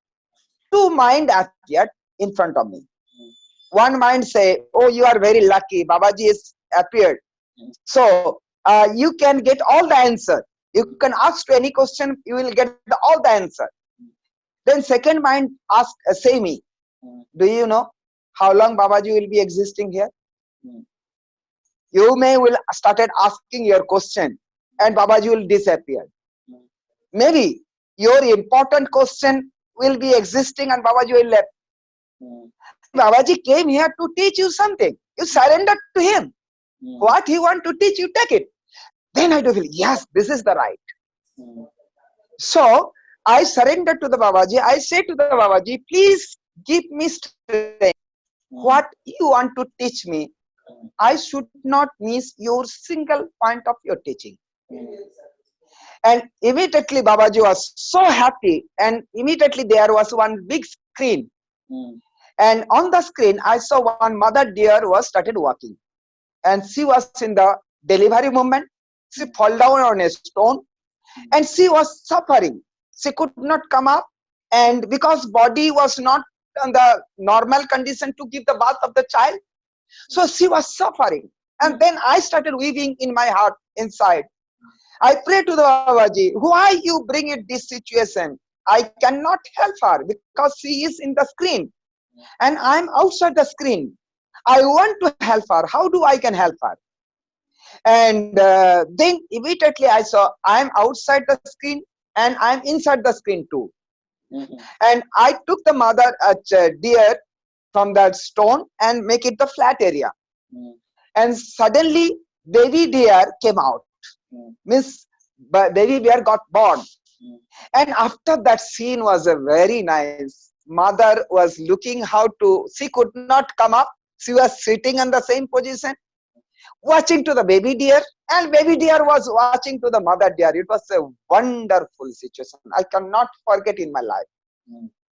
two mind appeared in front of me. One mind say, "Oh, you are very lucky. Babaji is appeared. So you can get all the answer. You can ask to any question, you will get all the answer." Then second mind ask, say me, "Do you know how long Babaji will be existing here?" You may will started asking your question, and Babaji will disappear. Maybe your important question will be existing, and Babaji will left. Babaji came here to teach you something. You surrender to him. What he want to teach you, take it. Then I do feel, yes, this is the right. So I surrendered to the Babaji. I say to the Babaji, please give me strength. What you want to teach me, I should not miss your single point of your teaching. And immediately Babaji was so happy, and immediately there was one big screen. And on the screen, I saw one mother deer was started walking. And she was in the delivery moment. She fell down on a stone and she was suffering. She could not come up, and because body was not in the normal condition to give the birth of the child, so she was suffering. And then I started weeping in my heart inside. I pray to the Babaji, why you bring it this situation? I cannot help her because she is in the screen and I am outside the screen. I want to help her. How do I can help her? And then immediately I saw I am outside the screen and I am inside the screen too. And I took the mother deer from that stone and make it the flat area. And suddenly baby deer came out. Means baby bear got born. And after that scene was a very nice. Mother was looking how to, she could not come up. She was sitting in the same position, watching to the baby deer, and baby deer was watching to the mother deer. It was a wonderful situation. I cannot forget in my life.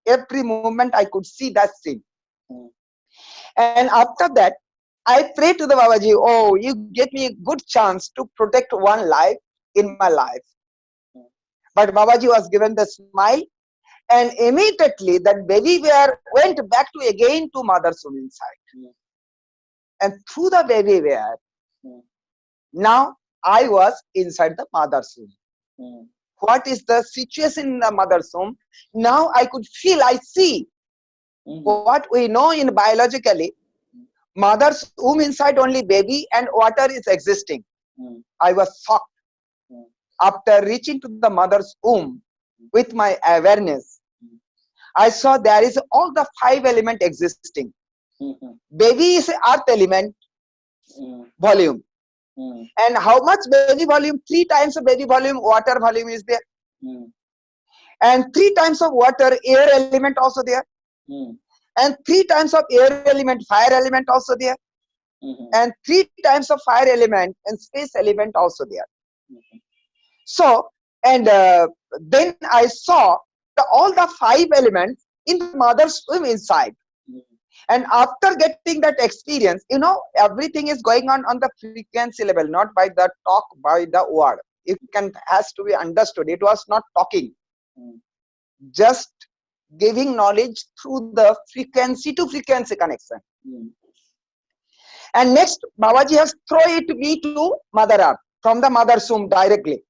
Every moment I could see that scene. And after that, I pray to the Babaji, oh, you gave me a good chance to protect one life in my life. But Babaji was given the smile, and immediately that baby bear went back to again to mother's womb inside. And through the baby bear, now I was inside the mother's womb. What is the situation in the mother's womb? Now I could feel, I see. What we know in biologically, mother's womb inside only baby and water is existing. I was shocked. After reaching to the mother's womb with my awareness, I saw there is all the 5 elements existing. Baby is earth element, volume. And how much baby volume? 3 times of baby volume, water volume is there. And 3 times of water, air element also there. And 3 times of air element, fire element also there. And 3 times of fire element and space element also there. So, and then I saw all the 5 elements in the mother's womb inside. And after getting that experience, you know, everything is going on the frequency level, not by the talk, by the word. It has to be understood. It was not talking, just giving knowledge through the frequency to frequency connection. And next, Babaji has thrown it me to Mother Earth from the mother's womb directly.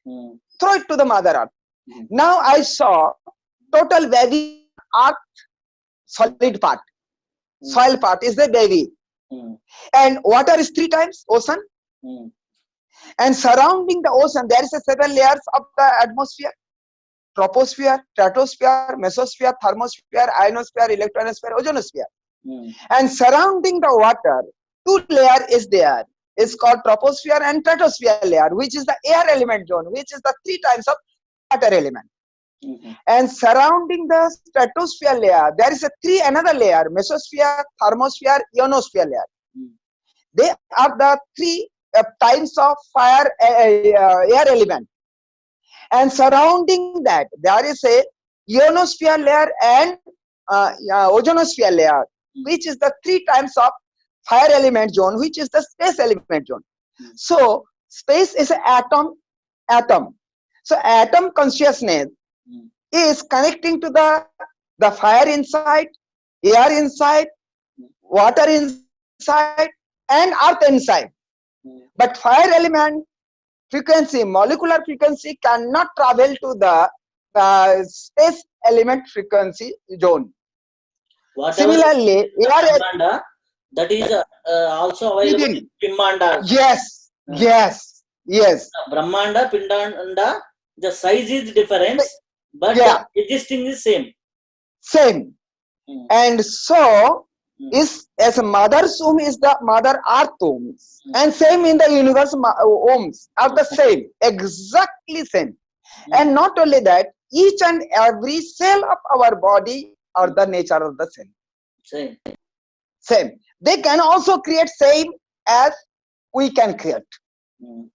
Mm. Throw it to the Mother Earth. Mhm. Now I saw total wavy earth, solid part, Mm. soil part is the wavy, Mm. and water is 3 times ocean, Mm. and surrounding the ocean there is a 7 layers of the atmosphere: troposphere, stratosphere, mesosphere, thermosphere, ionosphere, electronosphere, ozonosphere. Mm. And surrounding the water, 2 layer is there. It's called troposphere and stratosphere layer, which is the air element zone, which is the 3 times of water element. Mhm. And surrounding the stratosphere layer, there is a another layer: mesosphere, thermosphere, ionosphere layer. Mm. They are the 3 times of fire air element. And surrounding that, there is a ionosphere layer and ozonosphere layer, which is the 3 times of fire element zone, which is the space element zone. Mm. So space is an atom. So atom consciousness Mm. is connecting to the fire inside, air inside, water inside, and earth inside. Mm. But fire element frequency, molecular frequency, cannot travel to the space element frequency zone. Whatever Similarly, is the air Brahmanda, that is also available in within. Pimmanda. Yes, yes. Brahmanda, Pindanda, the size is different, but Yeah, the existing is same. same. Mm. And so Mm. is as a mother's womb is the mother earth wombs, Mm. and same in the universe wombs are the same, exactly same. Mm. And not only that, each and every cell of our body are the nature of the cell. Same. Same. They can also create same as we can create. Mm.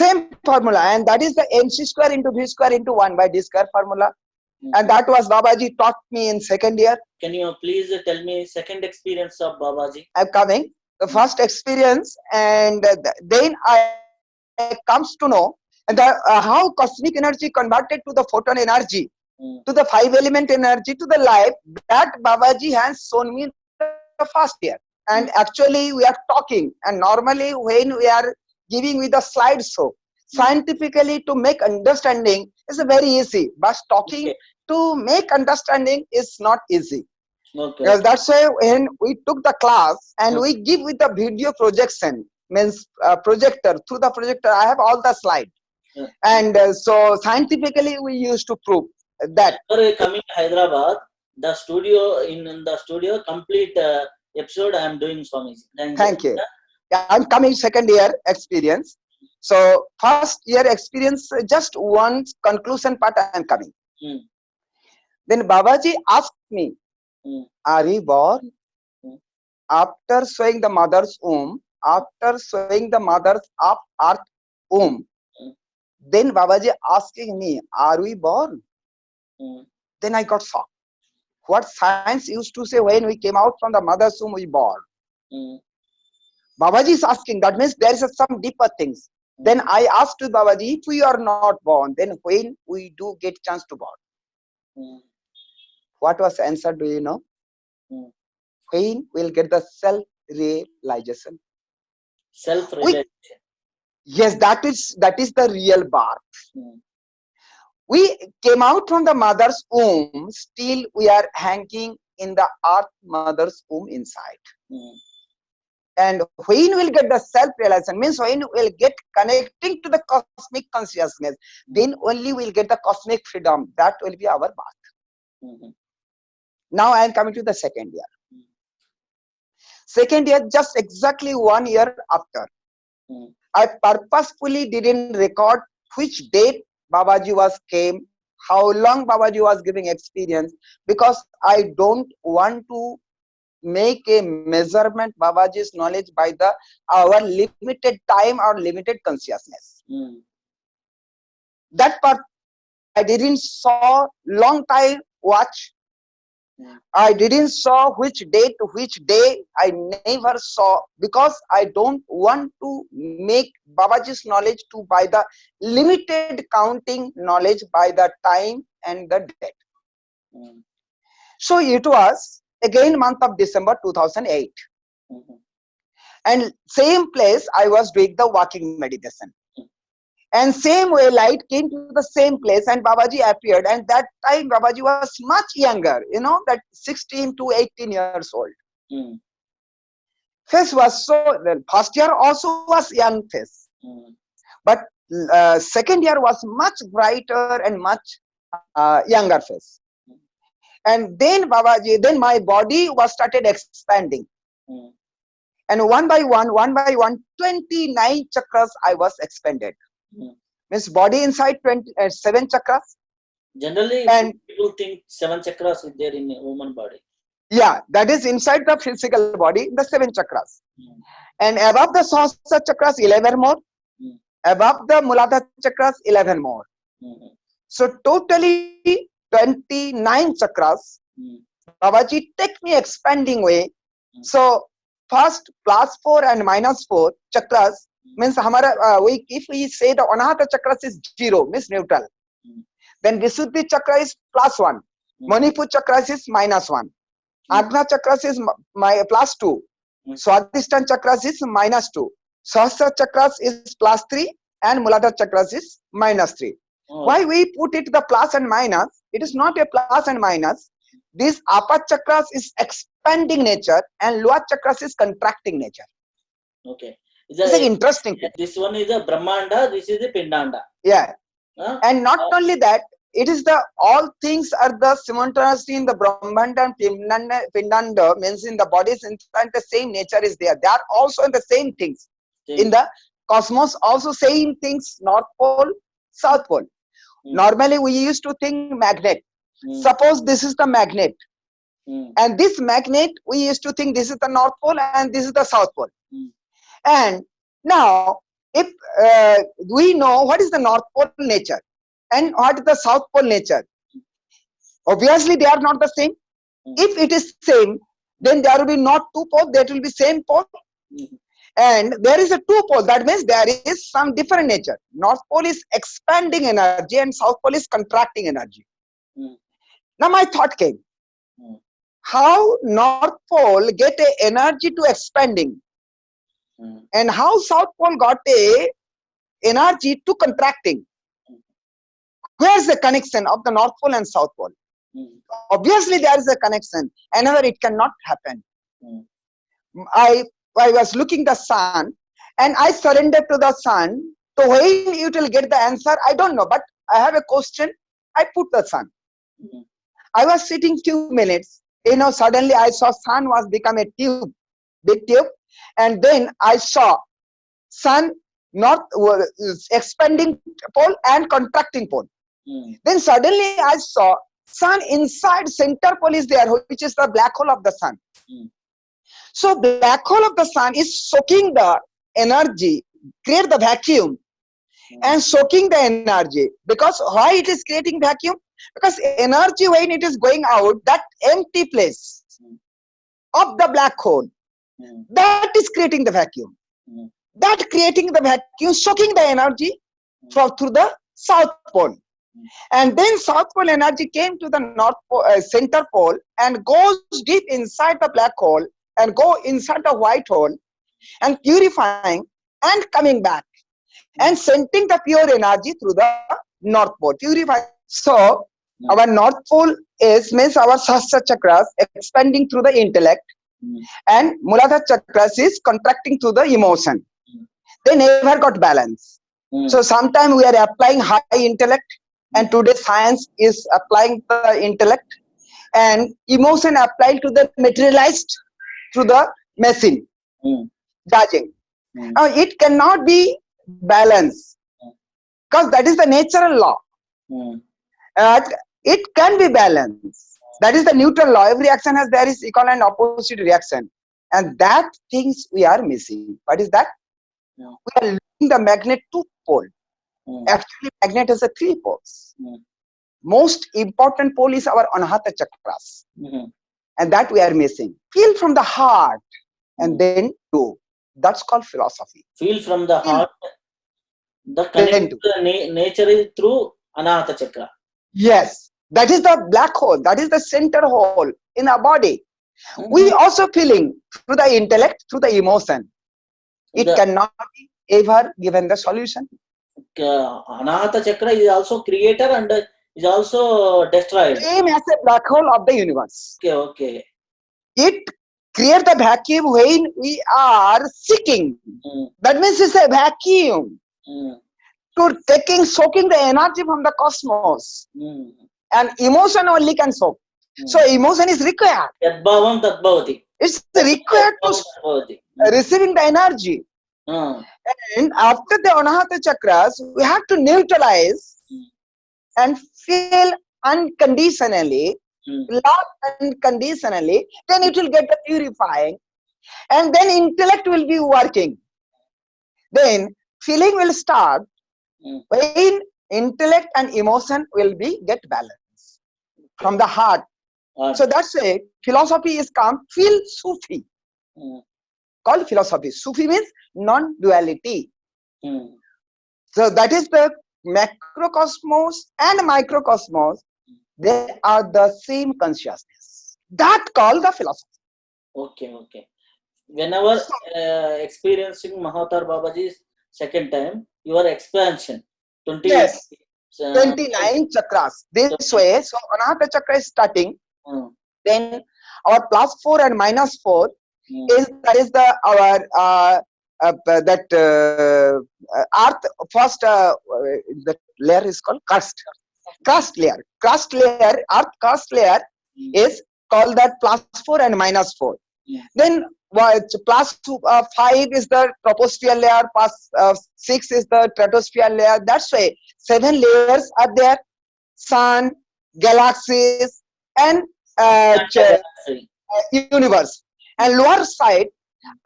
Same formula, and that is the mc square into v square into 1 by d square formula. Mm. And that was Babaji taught me in second year. Can you please tell me second experience of Babaji? I'm coming. The first experience, and then I comes to know and how cosmic energy converted to the photon energy, Mm. to the 5 element energy, to the life, that Babaji has shown me in the first year. And actually we are talking, and normally when we are giving with a slideshow, scientifically to make understanding is very easy, but talking Okay. to make understanding is not easy. Okay. Because that's why when we took the class and Mm. we give with the video projection, means projector, through the projector I have all the slide. Yeah. And so scientifically we used to prove that. After coming to Hyderabad, the studio in the studio complete episode I am doing, Swami. Thank you. Yeah, I'm coming second year experience. So first year experience, just one conclusion part I am coming. Mm. Then Babaji asked me, Mm. are you born? Mm. After showing the mother's womb, after showing the mother's of earth womb, Mm. then Babaji asking me, are we born? Mm. Then I got shocked. What science used to say, when we came out from the mother's womb, we born. Mm. Babaji is asking, that means there is some deeper things. Then I asked to Babaji, if we are not born, then when we do get chance to born? Mm. What was the answer, do you know? Mm. When we'll get the self-realization. Self-realization. Yes, that is the real birth. Mm. We came out from the mother's womb, still we are hanging in the earth mother's womb inside. Mm. And when we'll get the self-realization, means when we'll get connecting to the cosmic consciousness, then only we'll get the cosmic freedom. That will be our path. Mhm. Now I am coming to the second year. Mm. Second year, just exactly 1 year after. Mm. I purposefully didn't record which date Babaji was came, how long Babaji was giving experience, because I don't want to make a measurement Babaji's knowledge by our limited time or limited consciousness. Mm. That part I didn't saw long time watch. Mm. I didn't saw which day to which day. I never saw, because I don't want to make Babaji's knowledge to by the limited counting knowledge by the time and the date. Mm. So it was again month of December 2008. Mhm. And same place I was doing the walking meditation. And same way, light came to the same place, and Babaji appeared. And that time, Babaji was much younger, that 16 to 18 years old. Mm. Face was the first year also was young face, Mm. but second year was much brighter and much younger face. And then Babaji, then my body was started expanding. Mm. And one by one, 29 chakras I was expanded. Mm. Means body inside 7 chakras. Generally, And people think 7 chakras is there in a human body. yeah, that is inside the physical body, the 7 chakras. Mm. And above the Sahasrara chakras, 11 more. Mm. Above the Muladhara chakras, 11 more. Mm. So totally 29 chakras. Mm. Babaji take me expanding way. Mm. So first +4 and -4 chakras means if we say the Anahata chakras is 0, means neutral. Mm. Then Visuddhi chakra is +1. Mm. Manipur chakras is -1. Agna chakras is +2. Mm. Swadhisthana chakras is -2. Sahasrara chakras is +3 and Muladhara chakras is -3. Oh. Why we put it the plus and minus? It is not a plus and minus. This upper chakras is expanding nature and lower chakras is contracting nature. Okay. It's an interesting thing. This one is the Brahmanda, this is the Pindanda. Yeah. Huh? And not only that, it is all things are the simultaneously in the Brahmanda and Pindanda, means in the bodies inside the same nature is there. They are also in the same things. Same. In the cosmos also same things, North Pole, South Pole. Mm. Normally we used to think magnet. Mm. Suppose this is the magnet. Mm. And this magnet, we used to think this is the North Pole and this is the South Pole. Mm. And now, if we know what is the North Pole nature and what is the South Pole nature, obviously they are not the same. Mm. If it is same, then there will be not 2 poles, there will be same pole. Mm. And there is a 2 pole, that means there is some different nature. North Pole is expanding energy and South Pole is contracting energy. Mm. Now my thought came, Mm. how North Pole get a energy to expanding Mm. and how South Pole got a energy to contracting. Where's the connection of the North Pole and South Pole? Mm. Obviously there is a connection, another it cannot happen. Mm. I was looking the sun and I surrendered to the sun. So when it will get the answer, I don't know, but I have a question, I put the sun. Mm. I was sitting few minutes, suddenly I saw sun was become a tube, big tube, and then I saw sun not expanding pole and contracting pole. Mm. Then suddenly I saw sun inside center pole is there, which is the black hole of the sun. Mm. So black hole of the sun is soaking the energy, create the vacuum and soaking the energy. Because why it is creating vacuum? Because energy when it is going out, that empty place of the black hole, Mm. that is creating the vacuum. Mm. That creating the vacuum, soaking the energy through the South Pole. And then South Pole energy came to the North Pole, center pole and goes deep inside the black hole and go inside the white hole and purifying and coming back and sending the pure energy through the North Pole. Purifying. So our North Pole means our Sahasrara chakras expanding through the intellect and Muladhara chakras is contracting through the emotion. They never got balance. So sometimes we are applying high intellect and today science is applying the intellect and emotion applied to the materialized through the machine, judging. It cannot be balanced because that is the natural law. It can be balanced. That is the neutral law. Every action has there is equal and opposite reaction. And that things we are missing. What is that? We are losing the magnet 2 pole. Actually, magnet has a 3 poles. Most important pole is our Anahata chakras. And that we are missing. Feel from the heart and then do. That's called philosophy. Feel from the heart. The connection to the nature is through Anahata chakra. Yes. That is the black hole. That is the center hole in our body. We also feeling through the intellect, through the emotion. It cannot be ever given the solution. Anahata Chakra is also creator and is also destroyed. Same as a black hole of the universe. Okay. It creates the vacuum when we are seeking. Mm, That means it's a vacuum mm, to soaking the energy from the cosmos. mm, And emotion only can soak. So emotion is required. Yadbhavam Tadbhavati. It's required to Yadbhavam Tadbhavati. receiving the energy. Mm, And after the Anahata chakras, we have to neutralize and feel unconditionally, mm, love unconditionally, then it will get the purifying. And then intellect will be working. Then feeling will start mm. when intellect and emotion will be get balanced from the heart. So that's it. Philosophy is come. Feel Sufi. Mm, Called philosophy. Sufi means non-duality. mm. So that is the macrocosmos and microcosmos. They are the same consciousness. That called the philosophy. Okay. Whenever experiencing Mahavatar Babaji's second time, your expansion 20. Yes. 29 chakras. This way. So Anahata chakra is starting. Mm, Then our +4 and -4 mm, is the our earth first the layer is called crust layer. Earth crust layer is called that +4 and -4. mm. Then +5 is the troposphere layer, +6 is the stratosphere layer. That's why 7 layers are there: sun, galaxies, and universe. And lower side,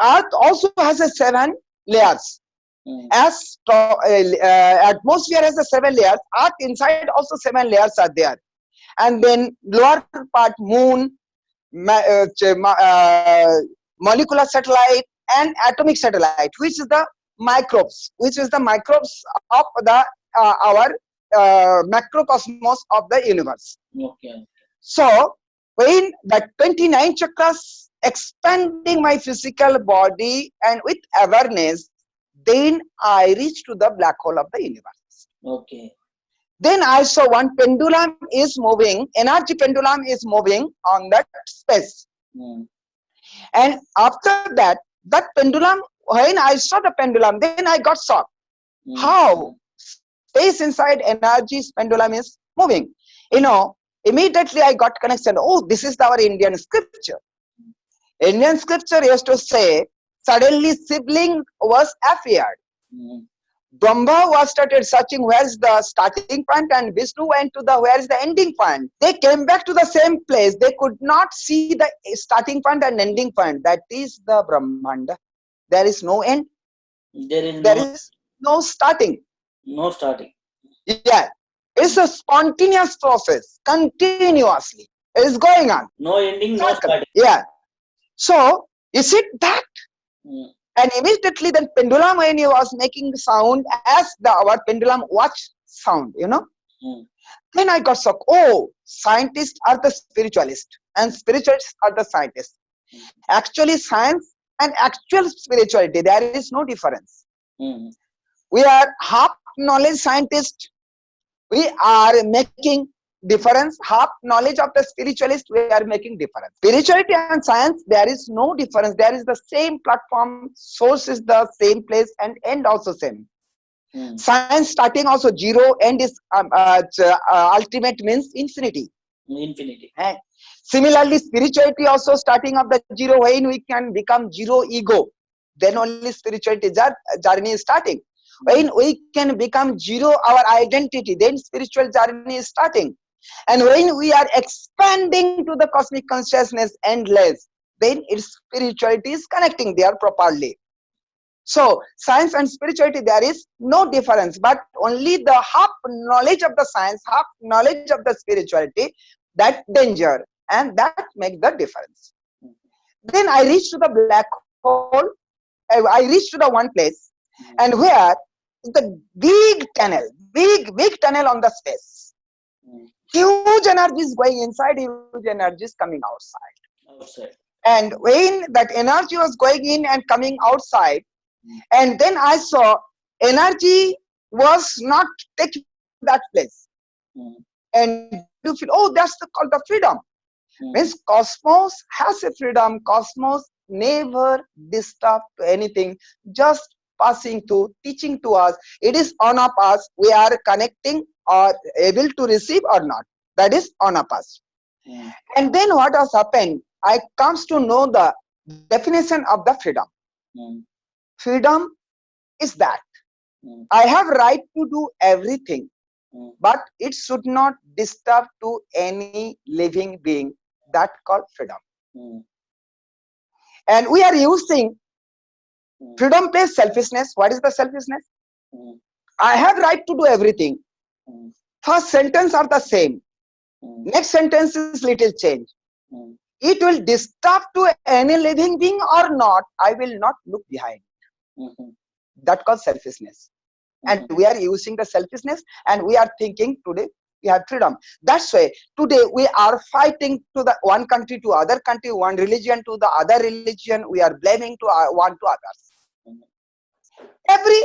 Earth also has a 7 layers. Mm, As atmosphere has a 7 layers, Earth inside also 7 layers are there. And then lower part, moon, molecular satellite, and atomic satellite, which is the microbes, of the our macrocosmos of the universe. okay. So when the 29 chakras expanding my physical body and with awareness, then I reach to the black hole of the universe. Okay. Then I saw one pendulum is moving, energy pendulum is moving on that space. Mm, And after that pendulum, when I saw the pendulum, then I got shocked. mm, How space inside energy's pendulum is moving. Immediately I got connection. Oh, this is our Indian scripture. Indian scripture used to say, suddenly sibling was appeared. mm, Brahma was started searching where's the starting point, and Vishnu went to the where's the ending point. They came back to the same place. They could not see the starting point and ending point. That is the Brahmanda. There is no end. There is There is no starting. no starting. Yeah. It's a spontaneous process. Continuously. It is going on. No ending, no starting. Yeah. So, is it that? Mm, And immediately the pendulum, when he was making sound as our pendulum watch sound, mm, then I got shocked. Oh, scientists are the spiritualists and spiritualists are the scientists. Actually, science and actual spirituality, there is no difference. mm, We are half knowledge scientists. We are making difference. Half knowledge of the spiritualist, we are making difference. Spirituality and science, there is no difference. There is the same platform. Source is the same place and end also same. mm. Science starting also 0, end is ultimate means infinity. Infinity. Similarly, spirituality also starting of the 0, when we can become 0 ego, then only spirituality journey is starting. When we can become 0 our identity, then spiritual journey is starting. And when we are expanding to the cosmic consciousness endless, then its spirituality is connecting there properly. So science and spirituality, there is no difference, but only the half knowledge of the science, half knowledge of the spirituality, that danger, and that makes the difference. Then I reached to the black hole. I reached to the one place, and where the big tunnel on the space. Huge energy is going inside, huge energy is coming outside. And when that energy was going in and coming outside, and then I saw energy was not taking that place. mm, And you feel, oh, that's called the freedom. mm, Means cosmos has a freedom. Cosmos never disturb to anything, just passing through, teaching to us. It is on of us. We are connecting or able to receive or not. That is on of us. mm, And then what has happened? I comes to know the definition of the freedom. mm, Freedom is that mm, I have right to do everything, mm, but it should not disturb to any living being. That called freedom. mm, And we are using mm, freedom plus selfishness. What is the selfishness? mm, I have right to do everything. mm, First sentence are the same. mm, Next sentence is little change. mm, It will disturb to any living being or not. I will not look behind. mhm, That called selfishness. And mhm, we are using the selfishness, and we are thinking today we have freedom. That's why today we are fighting to the one country to other country, one religion to the other religion. We are blaming to one to others. mhm. Every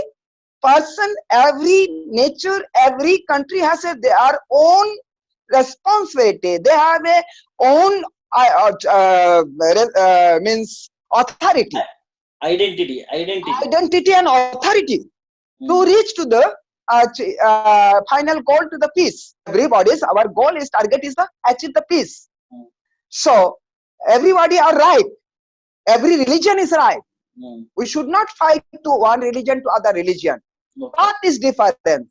person, every nature, every country has their own responsibility. They have a own means authority, Identity. identity and authority to Mm, reach to the final goal, to the peace. Everybody's, our goal is, target is the achieve the peace. mm, So everybody are right. Every religion is right. mm. We should not fight to one religion to other religion. Okay. Path is different,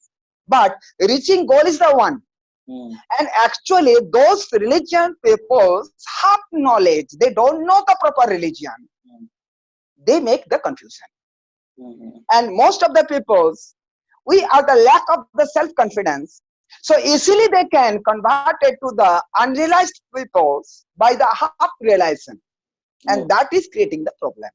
but reaching goal is the one. Mm, And actually, those religion people have knowledge. They don't know the proper religion. mm, They make the confusion. mhm, And most of the peoples, we are the lack of the self-confidence. So easily they can convert it to the unrealized peoples by the half realization. And okay. that is creating the problem.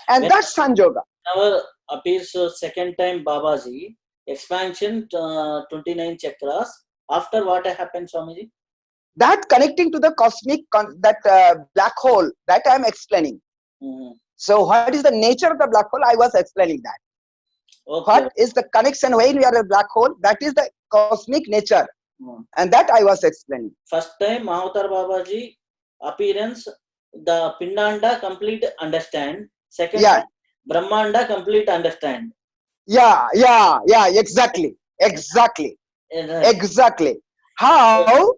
And When- that's Sanjoga. Now appears second time Babaji, expansion 29 chakras. After what happened, Swamiji? That connecting to the cosmic, black hole, that I am explaining. Mhm. So what is the nature of the black hole? I was explaining that. Okay. What is the connection when we are a black hole? That is the cosmic nature. Mm. And that I was explaining. First time Mahavatar Babaji appearance, the Pindanda complete understand. Second Yeah. time Brahmanda complete understand. Yeah, exactly. Exactly. How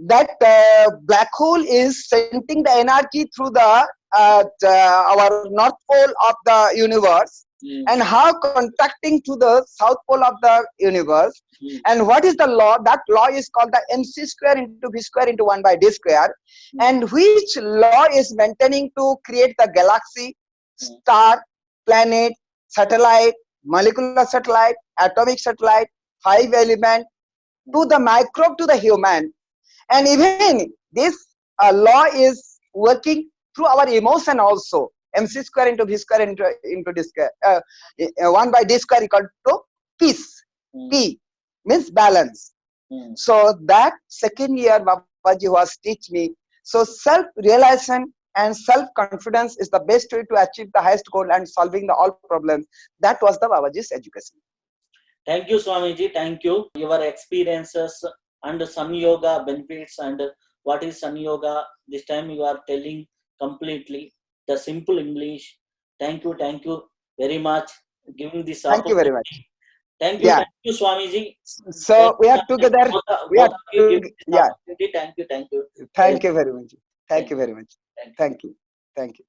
that black hole is sending the energy through the our north pole of the universe, Mm, and how contacting to the south pole of the universe. mm, And what is the law? That law is called the mc square into v square into 1 by d square. And which law is maintaining to create the galaxy, star, planet, satellite, molecular satellite, atomic satellite, 5 element, to the microbe, to the human. And even this law is working through our emotion also. mc square into v square into d square, 1 by d square equal to peace. mm, P means balance. mm. So that second year Babaji was teach me. So self-realization and self-confidence is the best way to achieve the highest goal and solving the all problems. That was the Babaji's education. Thank you, Swamiji. Thank you. Your experiences and Sun Yoga benefits and what is Sun Yoga. This time you are telling completely the simple English. Thank you very much giving this Thank you very much. Thank you, Yeah. thank you, Swamiji. So we are together. We are Both of you give this yeah. opportunity. Thank you. Thank you very much. Thank you very much. Thank you. Thank you. Thank you.